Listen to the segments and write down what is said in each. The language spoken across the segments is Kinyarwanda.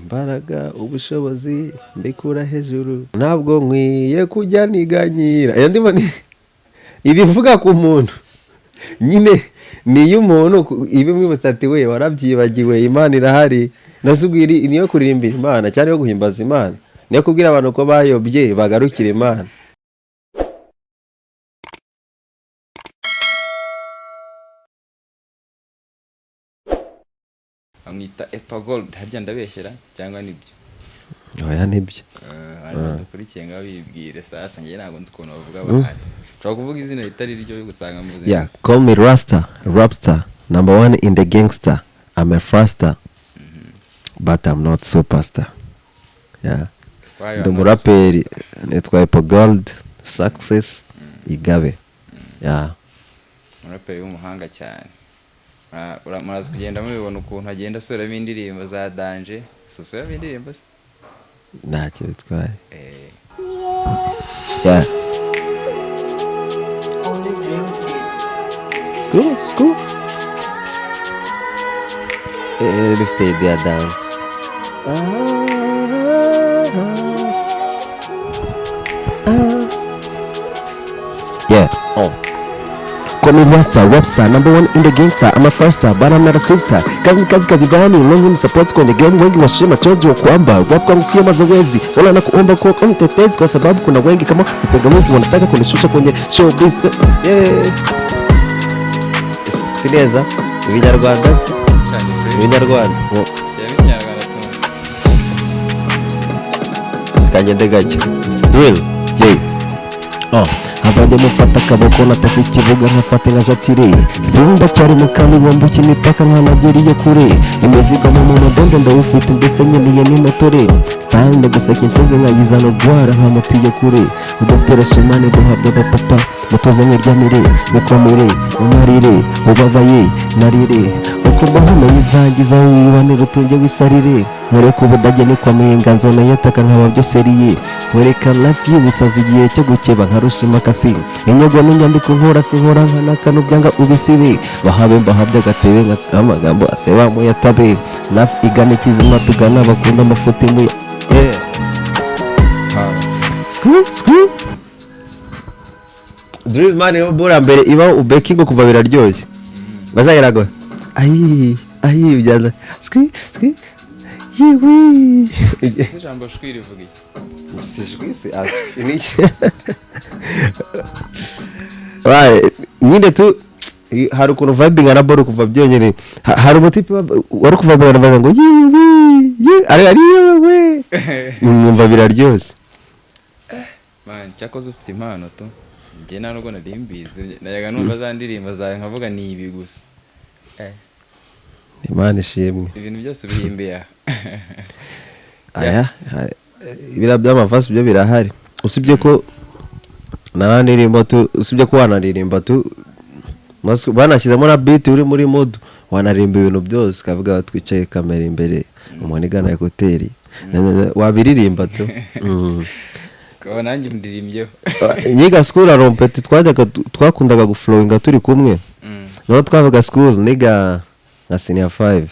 imbaraga ubushobozi mbikura hejuru ntabwo nkwiye kujya niganyira iyo ndimo ibivuga ku muntu nyine niyo umuntu ibimwibutsa ati we warabyibagiwe Imana irahari nasubwira niyo kuririmbira Imana cyane yo guhimbaza Imana niyo kubwira abantu ko bayobye bagarukira Imana. Amwita Epagold harya ndabeshyera cyangwa nibyo? Oya nibyo. Dukurikiye nga bibwire sasa ngiye ntago nzi ukuntu bavuga abahanzi. Ushobora kuvuga izina ritari ryo gusanga muze. Yeah, call me Rasta, Rapstar, number one in the gangster. I'm a faster. But I'm not superstar. Yeah. The muraperi nitwa Epagold, Success, Igabe. Yeah. Muraperi w'umuhanga cyane. Murazi kugenda mubibona ukuntu agenda asoramo indirimbo za Danger. Sosoramo indirimbo se? Ntacyo bitwaye. Yeah. School. Bifite idea dance. Yeah. Oh. Call me Rasta, Rapstar, number one in the gangster. I'm a faster, but I'm not a superstar. Kazi gani, unaweza ni support kwenye game. Wengi washima chojo kwamba rap kwangu sio mazoezi, wala nakuomba kwa mtetezi, kwa sababu kuna wengi kama vipingamizi wanataka kunishusha kwenye showbiz. Yeah. Sineza Ibinyarwanda si Ibinyarwanda kagende gake drill J. Abanje mufata kaboko nataka ikivuga nkafata nka jatire sinda cyari mukandi wambuka imipaka nkanagiriye kure imizigo mu mudondo ndawufite ndetse nyeniye n'imotore style no guseka insenze nkayizana gwara nkamutiye kure udotera sumane guhabwa abapapa mutoze nkiryamire bikomere umarire ubabaye narire uko bahuna yizangiza wibanira utunge wisarire nkoreka ubudage nikomeye inganzo nayataka nkaba byo seriye nkoreka life y'ubusazi igihe cyo gukeba nkarushima kasi inyego n'inyandiko nkora sinkora nkanakano byanga ubisibe bahabe mbahabye agatebe nk'amagambo aseba mu yatabe life igane kizima tugana bakunda amafuti mu school Drill man yo bora mbere iba ubekingo kuva biraryoshye bazayirago ayi byaza skwi yiwi ese jambo shwiri vugi sijwi se ni right nyine tu hari ukuntu vibing na boro kuva byonyene hari umutipe wari kuva bora baza ngo yiwi ari yewe nyumva biraryoshye man cyakoze ufite impano to nge nubwo narimbize nayaga numva za ndirimbo zawe nkavuga ni ibi gusa Imana ishimwe ibintu byose birimbiya aya ibira by'amafasi byo birahari usibye ko narandirimba tu usibye ko wanaririmba tu banashyizemo na beat uri muri mode wanarimba ibintu byose kavuga twicaye kamera imbere umuntu igana ekoteri wabiririmba tu ko nanjye ndirimbyeho nyiga school arompeti twakundaga guflowinga turi kumwe no twavuga school niga nka senior 5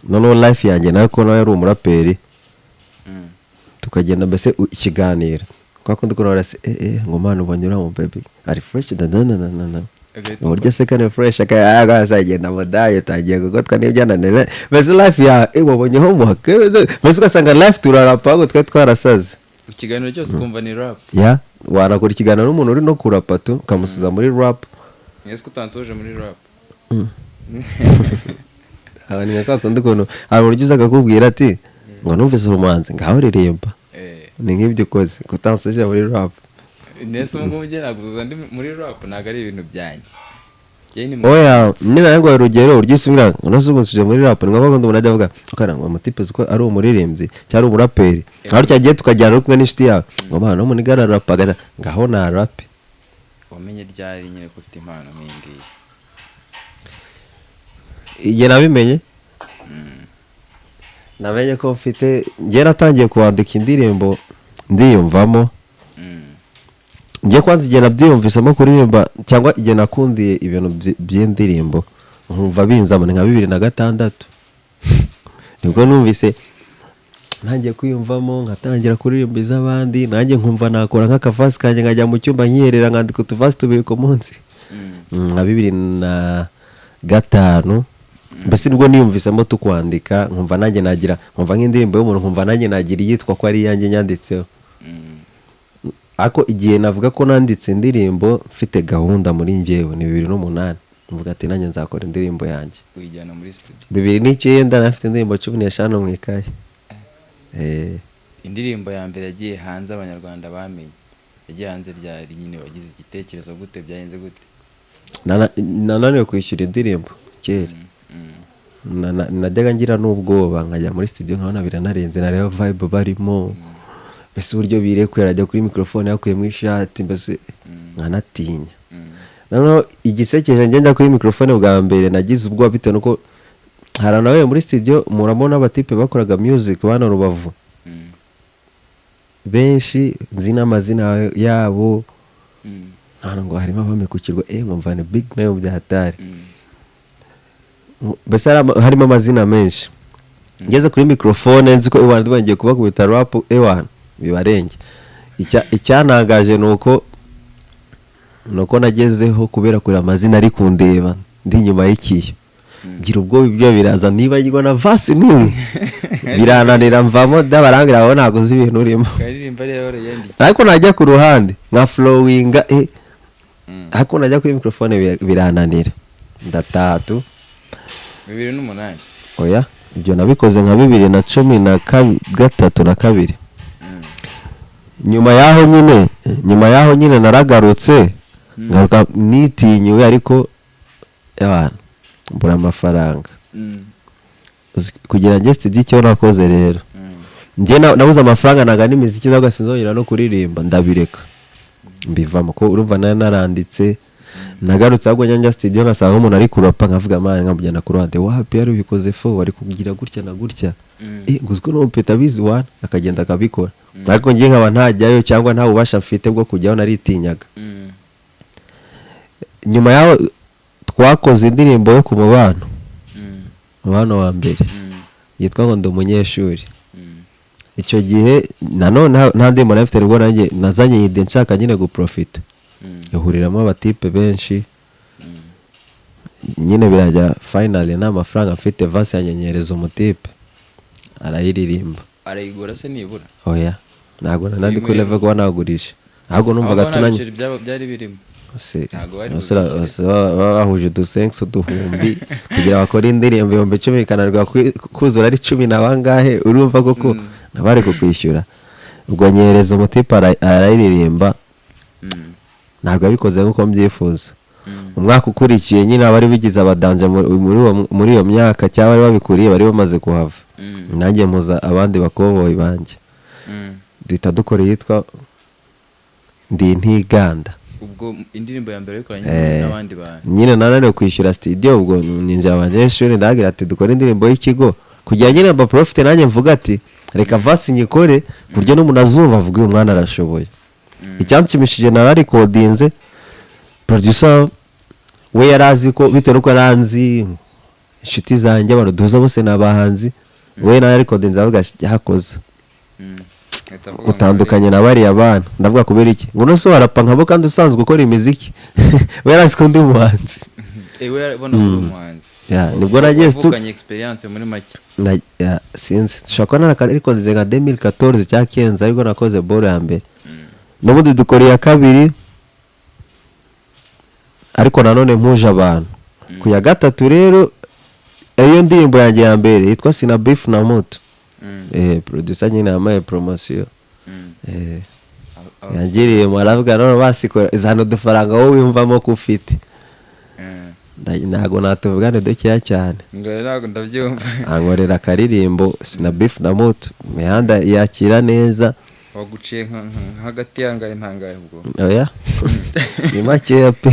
no life yanjye nako nawe ari umuraperi tukagenda mbese ikiganiro kwakundi ko narase ngo mwana ubanyura mu baby ari fresh na urya second fresh akazagenda modaye tagiye gukotwa n'ibyananira mbese life ya wabonyeho mu mbese ugasanga life turarapa ngo twe twarasaze ikiganiro cyose kumva ni rap ya warakora ikiganiro n'umuntu uri no kurapa tu kamusuza muri rap mwese kutansoje muri rap abani ngakakundi kono aburyo akakubwira ati ngo numvise umuhanzi ngaho ririmba ni nk'ibyo koze kutansoje muri rap nese ngo ugera guzuza ndi muri rap naga ari ibintu byanjye oya nyina yango urugero uryisubira unasubunshije muri rap ngabo ngo ndumva avuga ukarangwa amatipe zuko ari umuririmbyi cyari umuraperi aho cyagiye tukajyana kumwe n'ishiti yawe ngo bana umuntu igara rap agata ngaho na rap wamenye ryari nyine ko ufite impano mingi igihe nabimenye namenye ko mfite ngiye natangiye kwandika indirimbo ndiyumvamo ngiye kwanza igihe nabyiyumvisemo kuririmba cyangwa igihe nakundiye ibintu by'indirimbo nkumva binzamo nka 2006 nibwo numvise ntangiye kwiyumvamo nkatangira kuririmba iz'abandi nanjye nkumva nakora nk'akavasi kanjye nkajya mu cyumba nkiherera nkandika utuvasi 2 ku munsi nka 2005 mbese nibwo niyumvisemo tukwandika nkumva nanjye nagira nkumva nk'indirimbo y'umuntu nkumva nanjye nagira iyitwa ko ari yanjye nyanditseho ako igihe navuga ko nanditse indirimbo mfite gahunda muri njyewe ni 2008 mvuga ati nanjye nzakora indirimbo yanjye uyijyana muri studio 2009 nafite indirimbo 15 mu ikaye indirimbo ya mbere yagiye hanze abanyarwanda bamenye yagiye hanze ryari nyine wagize igitekerezo gute byagenze gute nananiwe kwishyura indirimbo kera najyaga ngira n'ubwoba nkajya muri studio nkabona biranarenze nareba vibe barimo mbese uburyo birekwera ajya kuri microphone yakuyemo ishati mbese nkanatinya noneho igisekeje njya kuri microphone bwa mbere nagize ubwoba bitewe nuko hari nawe muri studio muramo n'abatipe bakoraga music bana Rubavu benshi nzi n'amazina yabo hano ngo harimo abamekukirwa nkumva ni big nayo byahatari bese harimo amazina menshi ngeze kuri microphone nzi ko abantu bagiye kubakubita rap bibarenge icyanagaje nuko nagezeho kubera kuri amazina ari kundeba ndi nyuma y'ikiyo ngira ubwo ibyo biraza nibagirwa na vasi nimwe birananira mvamo dabarangira aho ntago uzi ibintu urimo ariko najya ku ruhande nka flowinga ariko najya kuri microphone birananira ndatatu 2008 oya ibyo nabikoze nka 2013 na 2 nyuma yaho nyine naragarutse ngaruka nitinyuye ariko abantu mbura amafaranga kugira ngo studio icyo nakoze rero njye nabuze amafaranga naga n'imiziki zaga sinzongera no kuririmba ndabireka mbivamo ko urumva naranditse nagarutse ahubwo njya studio ngasanga umuntu ari kurapa nkavuga amana nkabujyana ku ruhande wapi yari ubikoze fo wari kugira gutya na gutya nguzwe no peta bizi wana akagenda akabikora ariko ngiye nkaba ntajyayo cyangwa nta ubasha mfite bwo kujyaho naritinyaga nyuma yaho twakoze indirimbo yo ku mubano wa mbere yitwa ngo ndi umunyeshuri icyo gihe nanone nta ndirimbo nafite rwo nanjye nazanye ide nshaka nyine guprofita ihuriramo abatipe benshi nyine birajya finally n'amafaranga mfite vasi yanyenyereza umutipe arayiririmba arayigura se nibura oya ntabwo nandi kuri level ko nagurisha ahubwo numvaga tunanye byari birimo bahuje udusensi uduhumbi kugira bakore indirimbo 10 kanarwa kuzura ari 10 na bangahe urumva koko nabari kukwishyura ubwo nyereza umutipe arayiririmba ntabwo abikoze nkuko mbyifuza umwaka ukurikiye nyine abari bigize abadanje muri iyo myaka cyangwa bari babikuriye bari bamaze kuhava nanjye mpuza abandi bakoboyi banjye duhita dukora yitwa ndi ntiganda ubwo indirimbo ya mbere ikoranye n'abandi bantu nyine nananiwe kwishyura studio ubwo ninjye abanyeshuri ndagira ati dukora indirimbo y'ikigo kugira nyine aba profite nanjye mvuga ati reka vasi nyikore kuryo n'umuntu azumva avuga uyu mwana arashoboye icyanshimishije nararikodinze producer we yarazi ko bitewe nuko yaranzi inshuti zanjye abantu duhuza bose n'abahanzi we nararikodinze avuga yakoze utandukanye na bari abana ndavuga kubera iki ngo nose warapa nkabo kandi usanzwe ukora imiziki we yarazi ko ndi umuhanzi we yarabona ko umuhanzi nibwo nagiye tukanye experience muri make sinzi shaka nararikodinze nka 2014 cya 15 ariko nakoze ball ya mbere n'ubundi dukoreye ya kabiri ariko nanone mpuje abantu ku ya gatatu rero iyo ndirimbo yanjye ya mbere yitwa Sina Beef na Moto producer nyine yamaye promotion yangiriye maravuga none basikora izano dufaranga wowe wimvamo ko ufite ntago natuvugane dukeya cyane ntabwo ndabyumva ankorera akaririmbo Sina Beef na Moto mihanda yakira neza waguciye hagati yangaye ntangaye ubwo oya ni makeya pe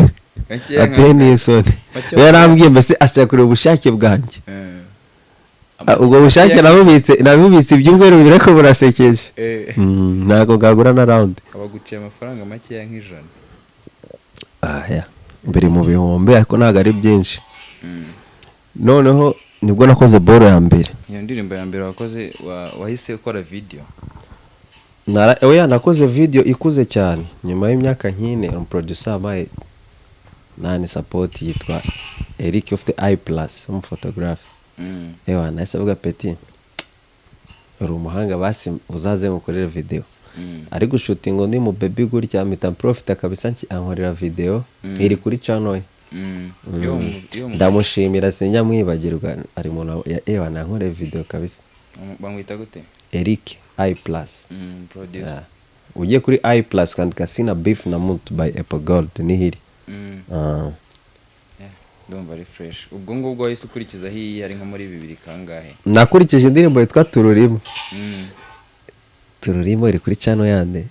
apeni isoni yarambwiye mbese ashaka kureba ubushake bwanjye ubwo bushake nabubitse ibyumweru bibiri ko burasekeje ntabwo ngagura na round abaguciye amafaranga makeya nk'ijana mbere mu bihumbi ariko ntabwo ari byinshi noneho nibwo nakoze boro ya mbere. Iyo ndirimbo ya mbere wakoze wahise ukora video? Oya nakoze video ikuze cyane nyuma y'imyaka nkine, producer amaye nani support yitwa Eric of the I Plus, photographe. Ewa nahise avuga Petit, uri umuhanga basi uzaze mukorera video. Ari gushutinga undi mu baby gutya mpita profita kabisa ankorera video iri kuri channel ye. Ndamushimira sinyamwibagirwa, ari mu ewa nankorera video kabisa. Bamwita gute? Eric I Plus. Producer. Ugiye kuri I Plus kandika Sina Beef na Muntu by Apple Gold nihiri. Ndumva ari fresh. Ubwo ngubwo wahise ukurikiza hiyi ari nko muri 2000 kangahe? Nakurikije indirimbo yitwa Tururimo. Tururimo iri kuri channel yande.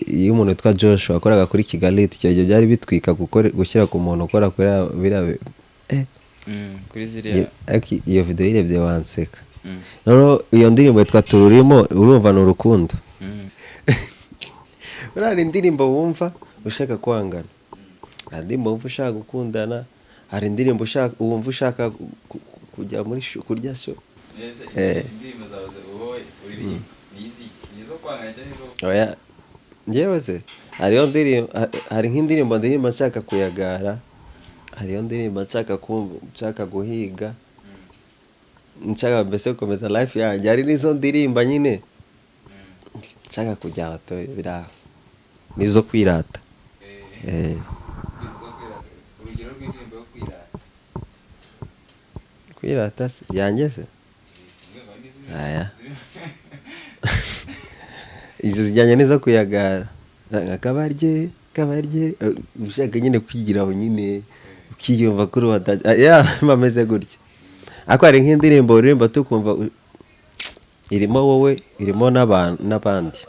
Iyo umuntu witwa Joshua akoraga kuri Kigali icyo byari bitwika gushyira ku muntu ukora kuri bira kuri ziriya. Iyo video irebye wanseka. Noneho iyo ndirimbo yitwa Tururimo urumva n'urukundo. Urari indirimbo wumva ushaka kwangana, hari indirimbo wumva ushaka gukundana, hari indirimbo wumva ushaka kujya muri kurya show. Indirimbo zawe wowe uri niziki nizo kwangana cyane nizo. Oya njyewe se hari nk'indirimbo nshaka kuyagara, hari ndirimbo nshaka guhiga, nshaka mbese gukomeza life yanjye, hari nizo ndirimba nyine nshaka kujya aho biraho nizo kwirata. Urugero rw'indirimbo yo kwirata. Kwirata se yanjye se? Aya izo zijyanye nizo kuyagara, kabarye ushaka nyine kwigira aho nyine ukiyumva kuri bameze gutya. Ariko hari nk'indirimbo uririmba tukumva irimo wowe, irimo n'abandi.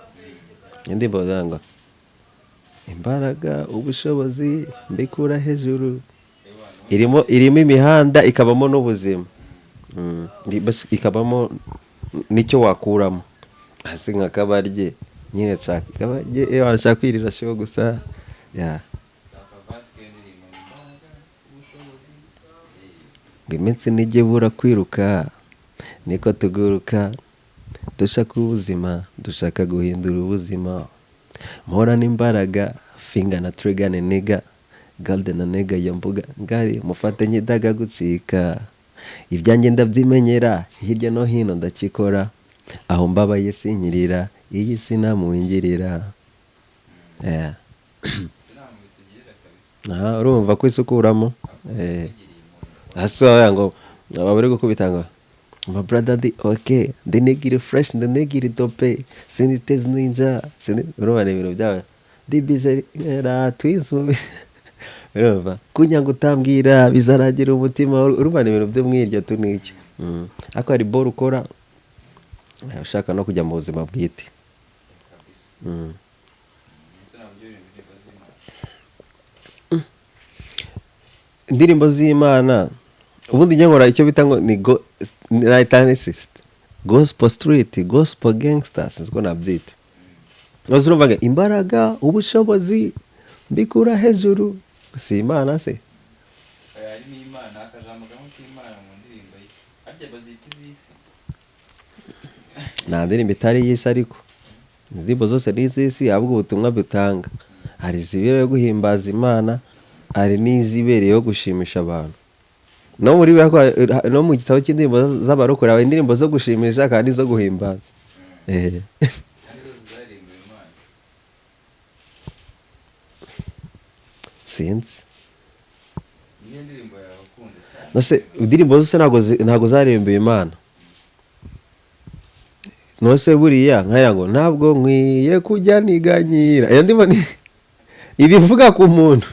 Indirimbo zanga imbaraga ubushobozi mbikura hejuru, irimo imihanda, ikabamo n'ubuzima, ikabamo nicyo wakuramo. Hasi nka kabarye nyine nshaka kabarye wanshaka kwirira show gusa iminsi n'igebura kwiruka niko tuguruka, dushaka ubuzima, dushaka guhindura ubuzima, mpora n'imbaraga, finga na trigger ne nigga, golden na nigga ya mbuga ngari, mufate nyidaga gucika, ibyanjye ndabyimenyera, hirya no hino ndakikora, aho mbabaye sinyirira, iyi sinamwingirira. Urumva ko isukuramo. Hasi ngo abari gukubita ngo my brother di okay, the nigga fresh, the nigga dope, siniteze ninja, urumva ibintu byawe di bize twins urumva kunyanga utambwira bizaragira umutima, urumva ibintu byo mwirya tuniki. Ako ari boro ukora ushaka no kujya mu buzima bwite. Indirimbo z'Imana ubundi njye nkora icyo bita ngo ni gospel street, gospel gangsters nziko nabyita. Urumva imbaraga ubushobozi mbikura hejuru, si Imana se? Ni Imana, akajambo kamwe k'Imana mu ndirimbo ye. Arya bazita iz'isi. Nta ndirimbo itari y'isi, ariko indirimbo zose ni iz'isi, ahubwo ubutumwa butanga. Hari izibereyeho guhimbaza Imana, hari n'izibereyeho gushimisha abantu. No mu gitabo cy'indirimbo z'abarokore haba indirimbo zo gushimisha kandi zo guhimbaza. Sinzi. Nose indirimbo zose ntago zarembuye Imana. Nose buriya nkaya ngo ntabwo nkwiye kujya niganyira. Iyo ndimo ibivuga ku muntu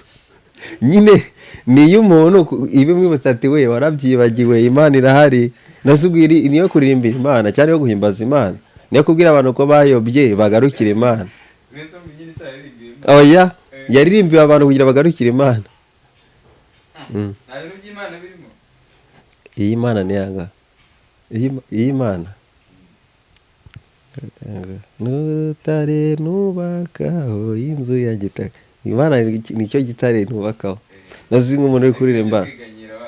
nyine ni y'umuntu ibimwibutsa ati we warabyibagiwe, Imana irahari. Nasubwira niyo kuririmbira Imana cyane yo guhimbaza Imana, niyo kubwira abantu ko bayobye bagarukira Imana. Oya yaririmbiwe abantu kugira bagarukire Imana. Iyi Mana ni yanga, iyi Mana n'urutare nubakaho inzu ya gitaka. Imana nicyo gitare nubakaho. Nazi nk'umuntu uri kuririmba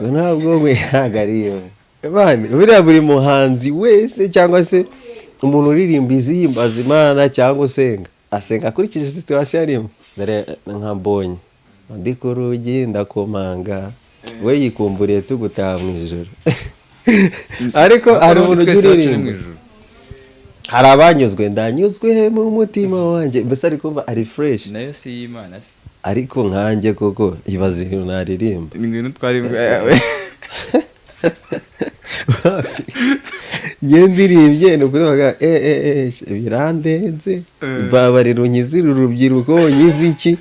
ntabwo mwihagariye Imana buriya buri muhanzi wese cyangwa se umuntu uririmba izihimbaza Imana cyangwa asenga akurikije situation arimo. Dore nka Mbonye ndi ku rugi ndakomanga we yikumburiye tugutaha mu ijoro. Ariko hari umuntu uririmba, hari abanyuzwe ndanyuzwe mu mutima wanjye, mbese ari kumva ari fresh nayo si y'Imana se, ariko nkanjye koko ibaze ibintu naririmba ni ibintu twari yawe ngendirimbye ni ukuri baga birandenze babarira unyizira urubyiruko nyiziki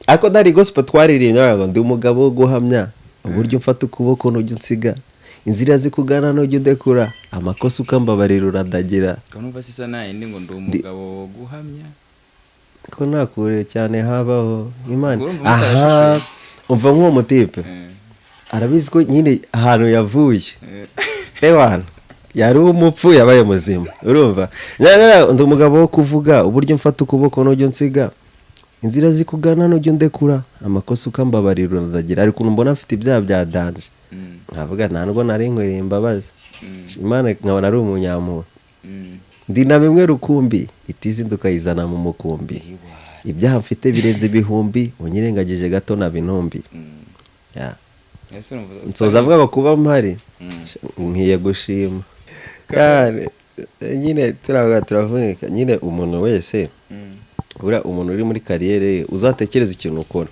ariko dari gospel twaririmbye ngo ndi umugabo wo guhamya uburyo mfata ukuboko n'ujya unsiga inzira zikugana n'ujya udekura amakosa ukambabarira uradagira kanumva sisa nayindi ngo ndi umugabo wo guhamya ko nakure cyane habaho Imana. Aha umva nk'uwo mutipe arabizi ko nyine ahantu yavuye ewana yari umupfu yabaye muzima urumva ndi umugabo wo kuvuga uburyo mfata ukuboko n'ujya unsiga inzira zikugana n'ujya undekura amakosa ukambabarira uradagira ariko mbona afite ibyaha bya danje nkavuga ntabwo nari nkwiriye imbabazi Imana nkabona ari umunyampuhwe ndi na bimwe rukumbi itizinduka yizana mu mukumbi ibyaha mfite birenze ibihumbi unyirengagije gato na bintumbi nsoza avuga ngo kuba mpari nkwiye gushima kandi nyine turavunika nyine umuntu wese buriya umuntu uri muri kariyere uzatekereza ikintu ukora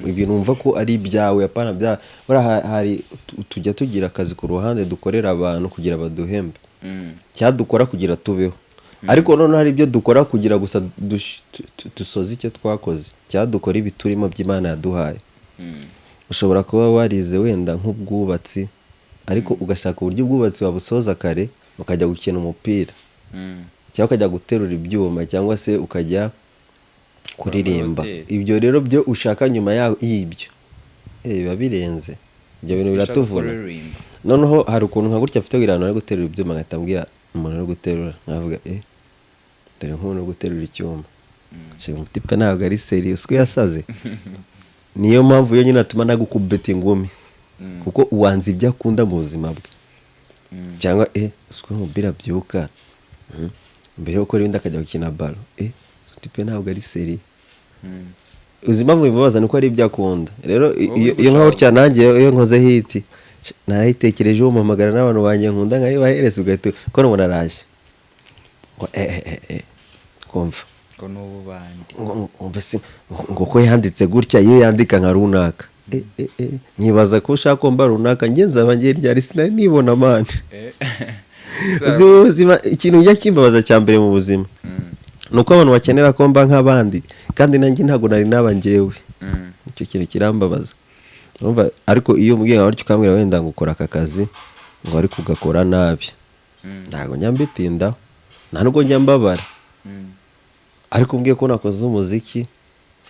ibintu wumva ko ari ibyawe apana bya buriya hari tujya tugira akazi ku ruhande dukorera abantu kugira baduhembe cyadukora kugira tubeho ariko none hari ibyo dukora kugira gusa dusoze icyo twakoze cyadukora ibiturimo by'Imana yaduhaye. Ushobora kuba warize wenda nk'ubwubatsi ariko ugashaka uburyo ubwubatsi wabusoza kare ukajya gukina umupira cyangwa ukajya guterura ibyuma cyangwa se ukajya kuririmba. Ibyo rero byo ushaka nyuma y'ibyo biba birenze, ibyo bintu biratuvuna. Noneho hari ukuntu nka gutya afite wirana no guterura ibyuma ngatambwira umuntu no guterura nkavuga dore nk'umuntu no guterura icyuma cyo mutipe ntabwo ari serious ko yasaze. Niyo mpamvu yo nyine atuma nagukubeta ingumi kuko uwanze ibyo akunda mu buzima bwe cyangwa uswe umupira byuka mbere yo gukora ibindi akajya gukina balo mutipe ntabwo ari serious. Ubuzima bwe bibabaza nuko ari ibyo akunda. Rero iyo nkaho cya nanjye iyo nkoze hiti narayitekereje umamagara n'abantu banje nkunda nkayibahereza ugahita ko nubona araje kumva ngo nubu bandi ngo ko yanditse gutya ye yandika nka runaka nyibaza ko ushaka komba runaka nge nzaba ngiye ryari sinari nibona mani ubuzima ikintu ujya kimbabaza cya mbere mu buzima nuko abantu bakenera komba nk'abandi kandi nanjye ntabwo nari naba njyewe. Icyo kintu kirambabaza. Ariko iyo umbwiye aho ukambwira wenda ngo ukora aka kazi ngo ari kugakora nabi ntabwo njya mbitindaho nta nubwo njya mbabara. Ariko umbwiye ko nakoze umuziki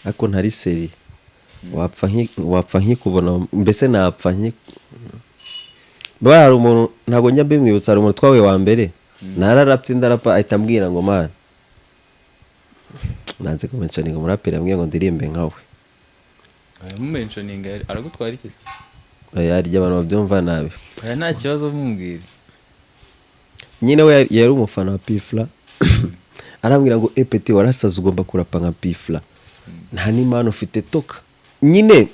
ariko ntari seri wapfa nkikubona mbese napfa hari umuntu ntabwo njya mbimwibutsa. Hari umuntu twawe wa mbere nararapye ndarapa ahita ambwira ngo man nanze kumentioninga umuraperi ambwiye ngo ndirimbe nkawe. Mumentioninga aragutwara iki se? Yarya abantu babyumva nabi. Nta kibazo mumbwira. Nyine we yari umufana wa P-Fla arambwira ngo epeti warasaza ugomba kurapa nka P-Fla nta n'imana ufite toka. Nyine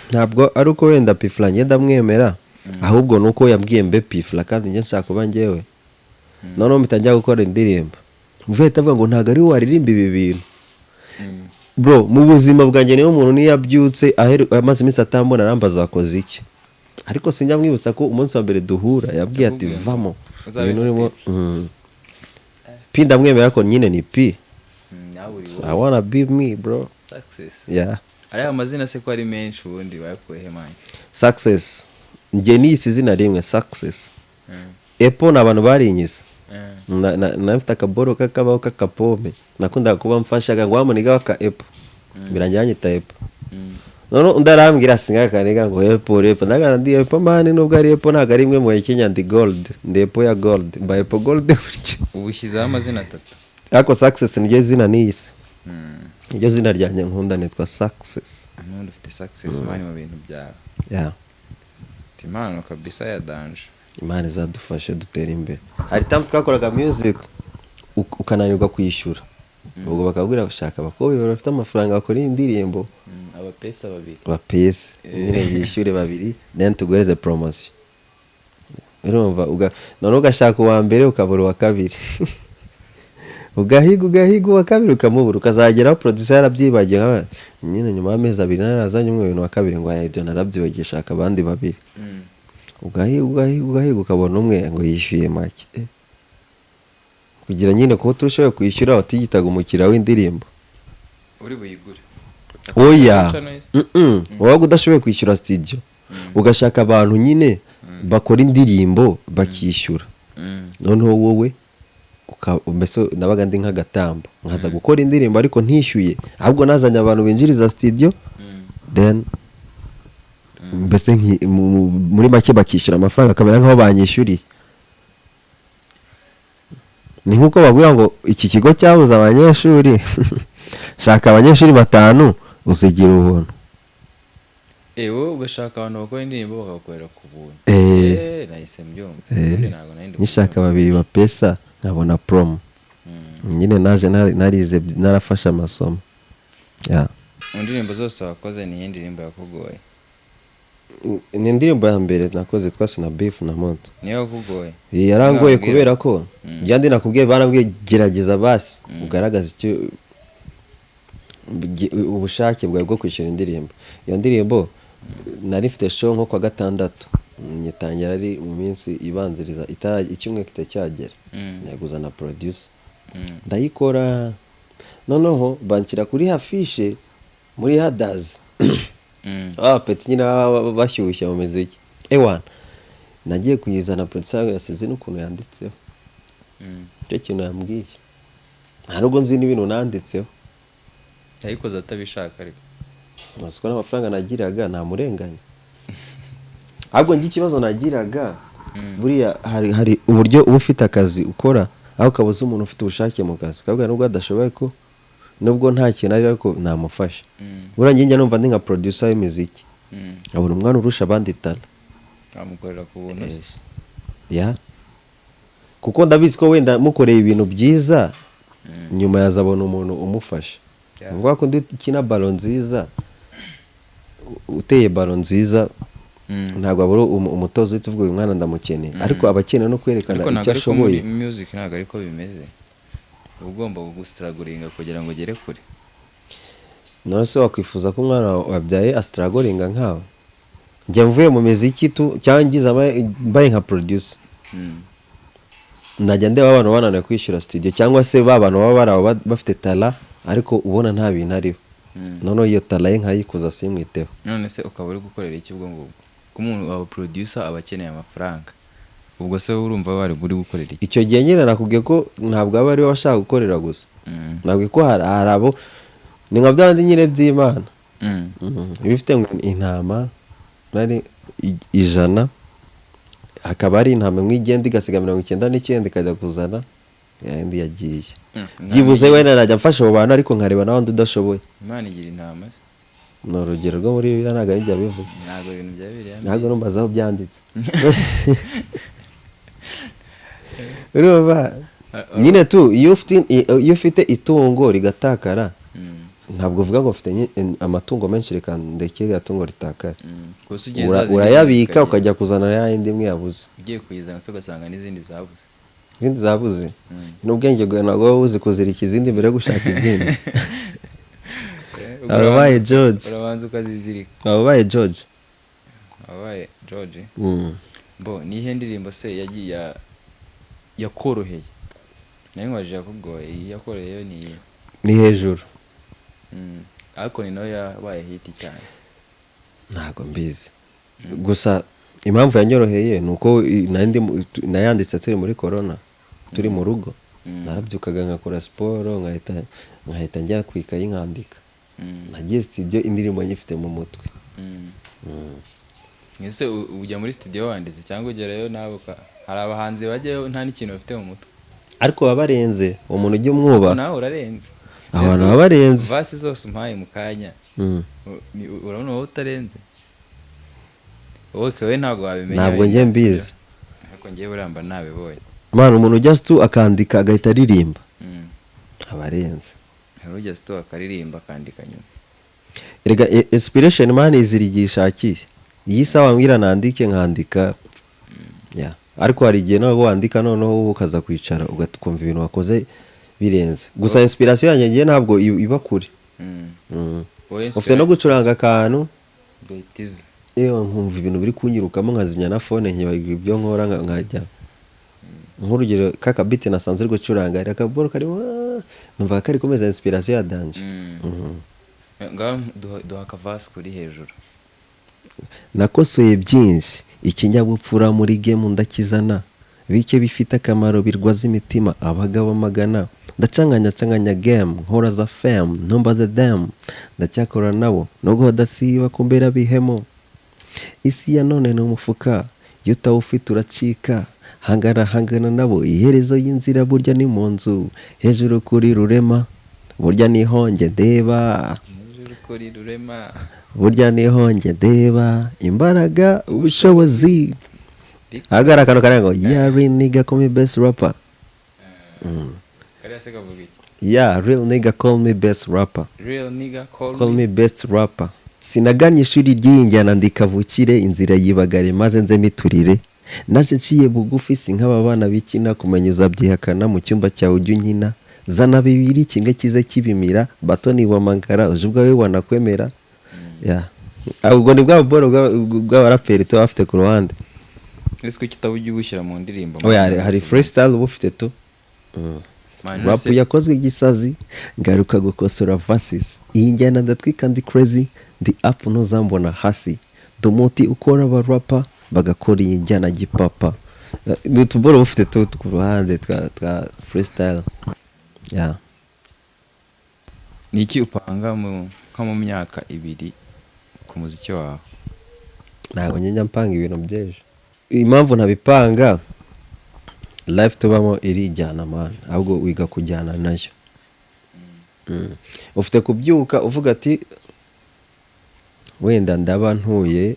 ntabwo ari uko wenda P-Fla ngenda mwemera ahubwo nuko yambwiye mbe P-Fla kandi njye nshaka kuba njyewe noneho mitangira gukora indirimbo mvuye tavuga ngo ntago ari waririmba ibi bintu bro. Mu buzima bwanjye niyo umuntu niyabyutse amaze iminsi atambona arambaza wakoze iki ariko sinjya mwibutsa ko umunsi wa mbere duhura yabwiye ati vamo ibintu urimo P ndamwemera ko nyine ni P. I wanna be me bro. Success. Yeah. Ariya amazina se ko ari menshi ubundi bakuye manje. Success. Nge ni izina rimwe Success. Epo n'abantu barinyiza. Nafite akaboro kakabaho kakapome nakundaga kuba mfashaga ngo wamuniga waka Epo birangira anyita Epo. None undarambwira singa kanega ngo Epo ndagana ndi Epo mani nubwo ari Epo ntago ari imwe mu Kenya ndi gold ndi Epo ya gold mba Epo gold. Ubushizeho amazina 3 ariko Success niryo zina niyise. Iryo zina ryanjye nkunda nitwa Success. Nundi ufite Success mani mu bintu byawe. Yeah. impano kabisa ya danje. Imana izadufashe dutera imbere. Hari time twakoraga music ukananirwa kwishyura, ubwo bakabwira bashaka abakobwa bafite amafaranga bakora indirimbo, Abapesa babiri bapese nyine bishyure babiri then tuguhereze promotion. Urumva none ugashaka uwa mbere ukabura uwa kabiri ugahiga uwa kabiri ukamubura, ukazageraho producer yarabyibagiye nyine nyuma y'amezi 2 narazanye umwe wa kabiri ngo ibyo narabyibagiye shaka abandi babiri. Ugahiga ukabona umwe ngo yishyuye make kugira nyine ko turushaho kwishyura watigitaga umukira w'indirimbo uri buyigure. Oya wowe udashoboye kwishyura studio ugashaka abantu nyine bakora indirimbo bakishyura, noneho wowe mbese nabaga ndi nk'agatambo nkaza gukora indirimbo ariko ntishyuye, ahubwo nazanye abantu binjiriza studio then mbese muri make bakishyura amafaranga akamera nk'aho banyishyuriye. Ni nk'uko bavuga ngo iki kigo cyabuze abanyeshuri shaka abanyeshuri 5 uzigira ubuntu. Wowe ugashaka abantu bakora indirimbo bakagukorera ku buntu. Nahise mbyumva. Ntabwo nari nishaka babiri bapesa nkabona promo. Nyine naje narize narafasha amasomo. Indirimbo zose wakoze ni indirimbo yakugoye? Ni indirimbo ya mbere nakoze twase na Beef na Moto. Niyo yakugoye? Yarangoye kubera ko byandi nakubwiye barambwiye gerageza basi ugaragaza icyo ubushake bwawe bwo kwishyura indirimbo. Iyo ndirimbo nari mfite show nko kwa gatandatu nyitangira ari mu minsi ibanziriza icyumwe kitacyagera, naguza na producer ndayikora, noneho banshyira kuri afishe muri Hadazi peti nyine bashyushya mu muziki. Nagiye kuyizana producer yasize n'ukuntu yanditseho, icyo kintu yambwiye nta nubwo nzi n'ibintu nanditseho, yayikoze atabishaka ariko masiko n'amafaranga nagiraga nta murenganya. Ahubwo ngi ikibazo nagiraga buriya hari uburyo uba ufite akazi ukora aho kabuze umuntu ufite ubushake mu kazi, ukabwira nubwo adashoboye ko nubwo nta kintu ari ariko namufasha. Buriya njye numva ndi nka producer w'imiziki, abona umwana urusha abandi tala amukorera ku buntu kuko ndabizi ko wenda mukoreye ibintu byiza nyuma yazabona umuntu umufasha. Ngoba ko ndikina ballon nziza uteye ballon nziza ntabwo abura umutozo uhita uvuga uyu mwana ndamukeneye, ariko abakeneye no kwerekana icyo ashoboye. Music ntabwo ariko bimeze, ugomba gustragoringa kugira ngo ugere kure. None se wakwifuza ko umwana wabyaye astragoringa nkawe? Njye mvuye mu muziki cyangiza mbaye nka producer najya ndeba abantu bananiwe kwishyura studio cyangwa se abantu baba bafite tala ariko ubona nta bintu ariho, none iyo tala ye nkayikuza simwiteho. None se ukaba uri gukorera iki ubwo ngubwo ko umuntu wa producer aba akeneye amafaranga, ubwo se urumva bari uri gukorera iki? Icyo gihe nyine nakubwiye ko ntabwo aba ari we washaka gukorera gusa, ntabwo ko hari abo ni nka byandi nyine by'Imana ibifite ngo intama nari 100 hakaba ari intama imwe igenda igasiga 99 ikajya kuzana yandi yagiye. Byibuze wenda najya mfasha abo bantu ariko nkareba n'abandi udashoboye. Imana igira intama se? Ni urugero rwo muri Bibiliya ntabwo ari njya bivuze, ntabwo ibintu bya Bibiliya ntabwo numbaza aho byanditse. Urumva nyine iyo ufite itungo rigatakara ntabwo uvuga ngo ufite amatungo menshi reka ndekere atungo ritakara, urayabika ukajya kuzana ya yindi imwe yabuze. Ugiye kuyizana se ugasanga n'izindi zabuze. Izindi zabuze n'ubwenge bwawe ntabwo uzi kuzirika izindi mbere yo gushaka izindi. Ababaye George urabanza ukazizirika. Ababaye George bo nihe ndirimbo se yagiye yakoroheye? Nari nkwaje yakugoye, yakoroheye ni hejuru. Ariko ni nayo yabaye hiti cyane. Ntabwo mbizi gusa impamvu yanyoroheye nuko nayanditse turi muri corona turi mu rugo, narabyukaga ngakora siporo nkahita njya kwikayi nkandika. Nagiye studio indirimbo nyifite mu mutwe. Ese ujya muri studio wanditse cyangwa ugerayo nawe? Hari abahanzi bajyayo nta n'ikintu bafite mu mutwe ariko babarenze umuntu ujye umwuba. Nawe urarenze abantu babarenze vasi zose umpaye mu kanya urabona wowe utarenze. wowe ntabwo wabimenya ntabwo njye mbizi ariko njye buramba nabibonye mwana umuntu ujya stu akandika agahita aririmba abarenze hari ujya stu akaririmba akandika nyuma erega inspiration man izirigishakisha iyi sawa mbwira nandike nkandika ariko hari igihe nawe wandika noneho ukaza kwicara ugakumva ibintu wakoze birenze gusa inspiration yanjye ngiye ntabwo iba kure ufite no gucuranga akantu gahitiza iyo nkumva ibintu biri kunyirukamo nkazimya na phone nkibagirwa ibyo nkora nkajya nk'urugero kaka beat nasanze uri gucuranga ari akaboro karimo numva kari komeza inspiration ya danje ngaho duha akavasi kuri hejuru nakosoye byinshi ikinyabupfura muri game ndakizana bike bifite akamaro birwaza imitima abagabo magana ndacanganya game nkora za fam ntumbaze them ndacyakora nabo nubwo badasiba kumbera bihemo isi ya none ni umufuka iyo utawufite uracika hangana nabo iherezo y'inzira burya ni mu nzu hejuru kuri rurema burya nihonge ndeba burya nihonge ndeba imbaraga ubushobozi agara akantu karengo real nigga call me best rapper real nigga call me best rapper call me best rapper sinaganye ishuri ry'injyana ndikavukire inzira yibagare maze nze miturire naje nciye bugufi sink'aba bana bikina kumenya uzabyihakana mu cyumba cyawe ujya unkina zana bibiri kimwe kize kibimira bato niwamagara uje ubwawe wanakwemera ubwo ni bwa boro bw'abaraperi tuba bafite ku ruhande ese ko kitaba ujya ubushyira mu ndirimbo hari freestyle uba ufite tu rap yakozwe igisazi ngaruka gukosora verses iyi njyana ndatwika ndi crazy ndi up ntuzambona hasi dumuti ukora abarapa bagakora iyi njyana gipapa n'utuboro bufite tu ku ruhande twa freestyle ni iki upanga nko mu myaka 2 ku muziki wawe ntabwo njya mpanga ibintu by'ejo impamvu ntabipanga life tubamo irijyana man ahubwo wiga kujyana nayo ufite kubyuka uvuga ati wenda ndaba ntuye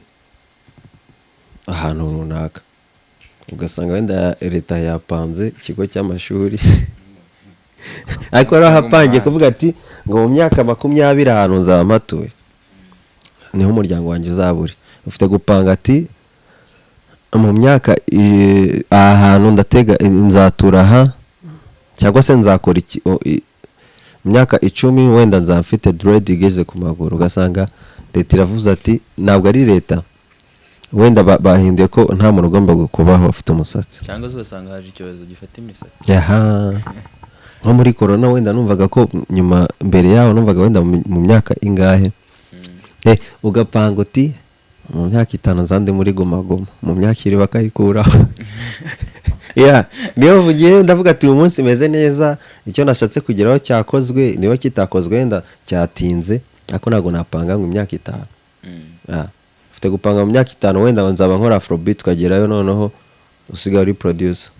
ahantu runaka ugasanga wenda leta yapanze ikigo cy'amashuri ariko arahapangiye kuvuga ati ngo mu myaka 20 ahantu nzaba matuye niho umuryango wanjye uzaburi ufite gupanga ati mu myaka ahantu ndatega nzatura aha cyangwa se nzakora iki myaka 10 wenda nzafite dread igeze ku maguru ugasanga leta iravuze ati ntabwo ari leta wenda bahinduye ko nta muntu ugomba kubaho afite umusatsi cyangwa ugasanga haje ikibazo gifata imisatsi nko muri corona wenda numvaga ko nyuma mbere yaho numvaga wenda mu myaka ingahe ugapanga uti mu myaka 5 nzande muri Goma mu myaka 2 bakayikuraho niyo vugiye ndavuga ati uyu munsi meze neza icyo nashatse kugeraho cyakozwe niba kitakozwe wenda cyatinze ariko ntabwo napanga ngo imyaka 5 ufite gupanga mu myaka 5 wenda nzaba nkora afrobeat tukagerayo noneho usigaye uri producer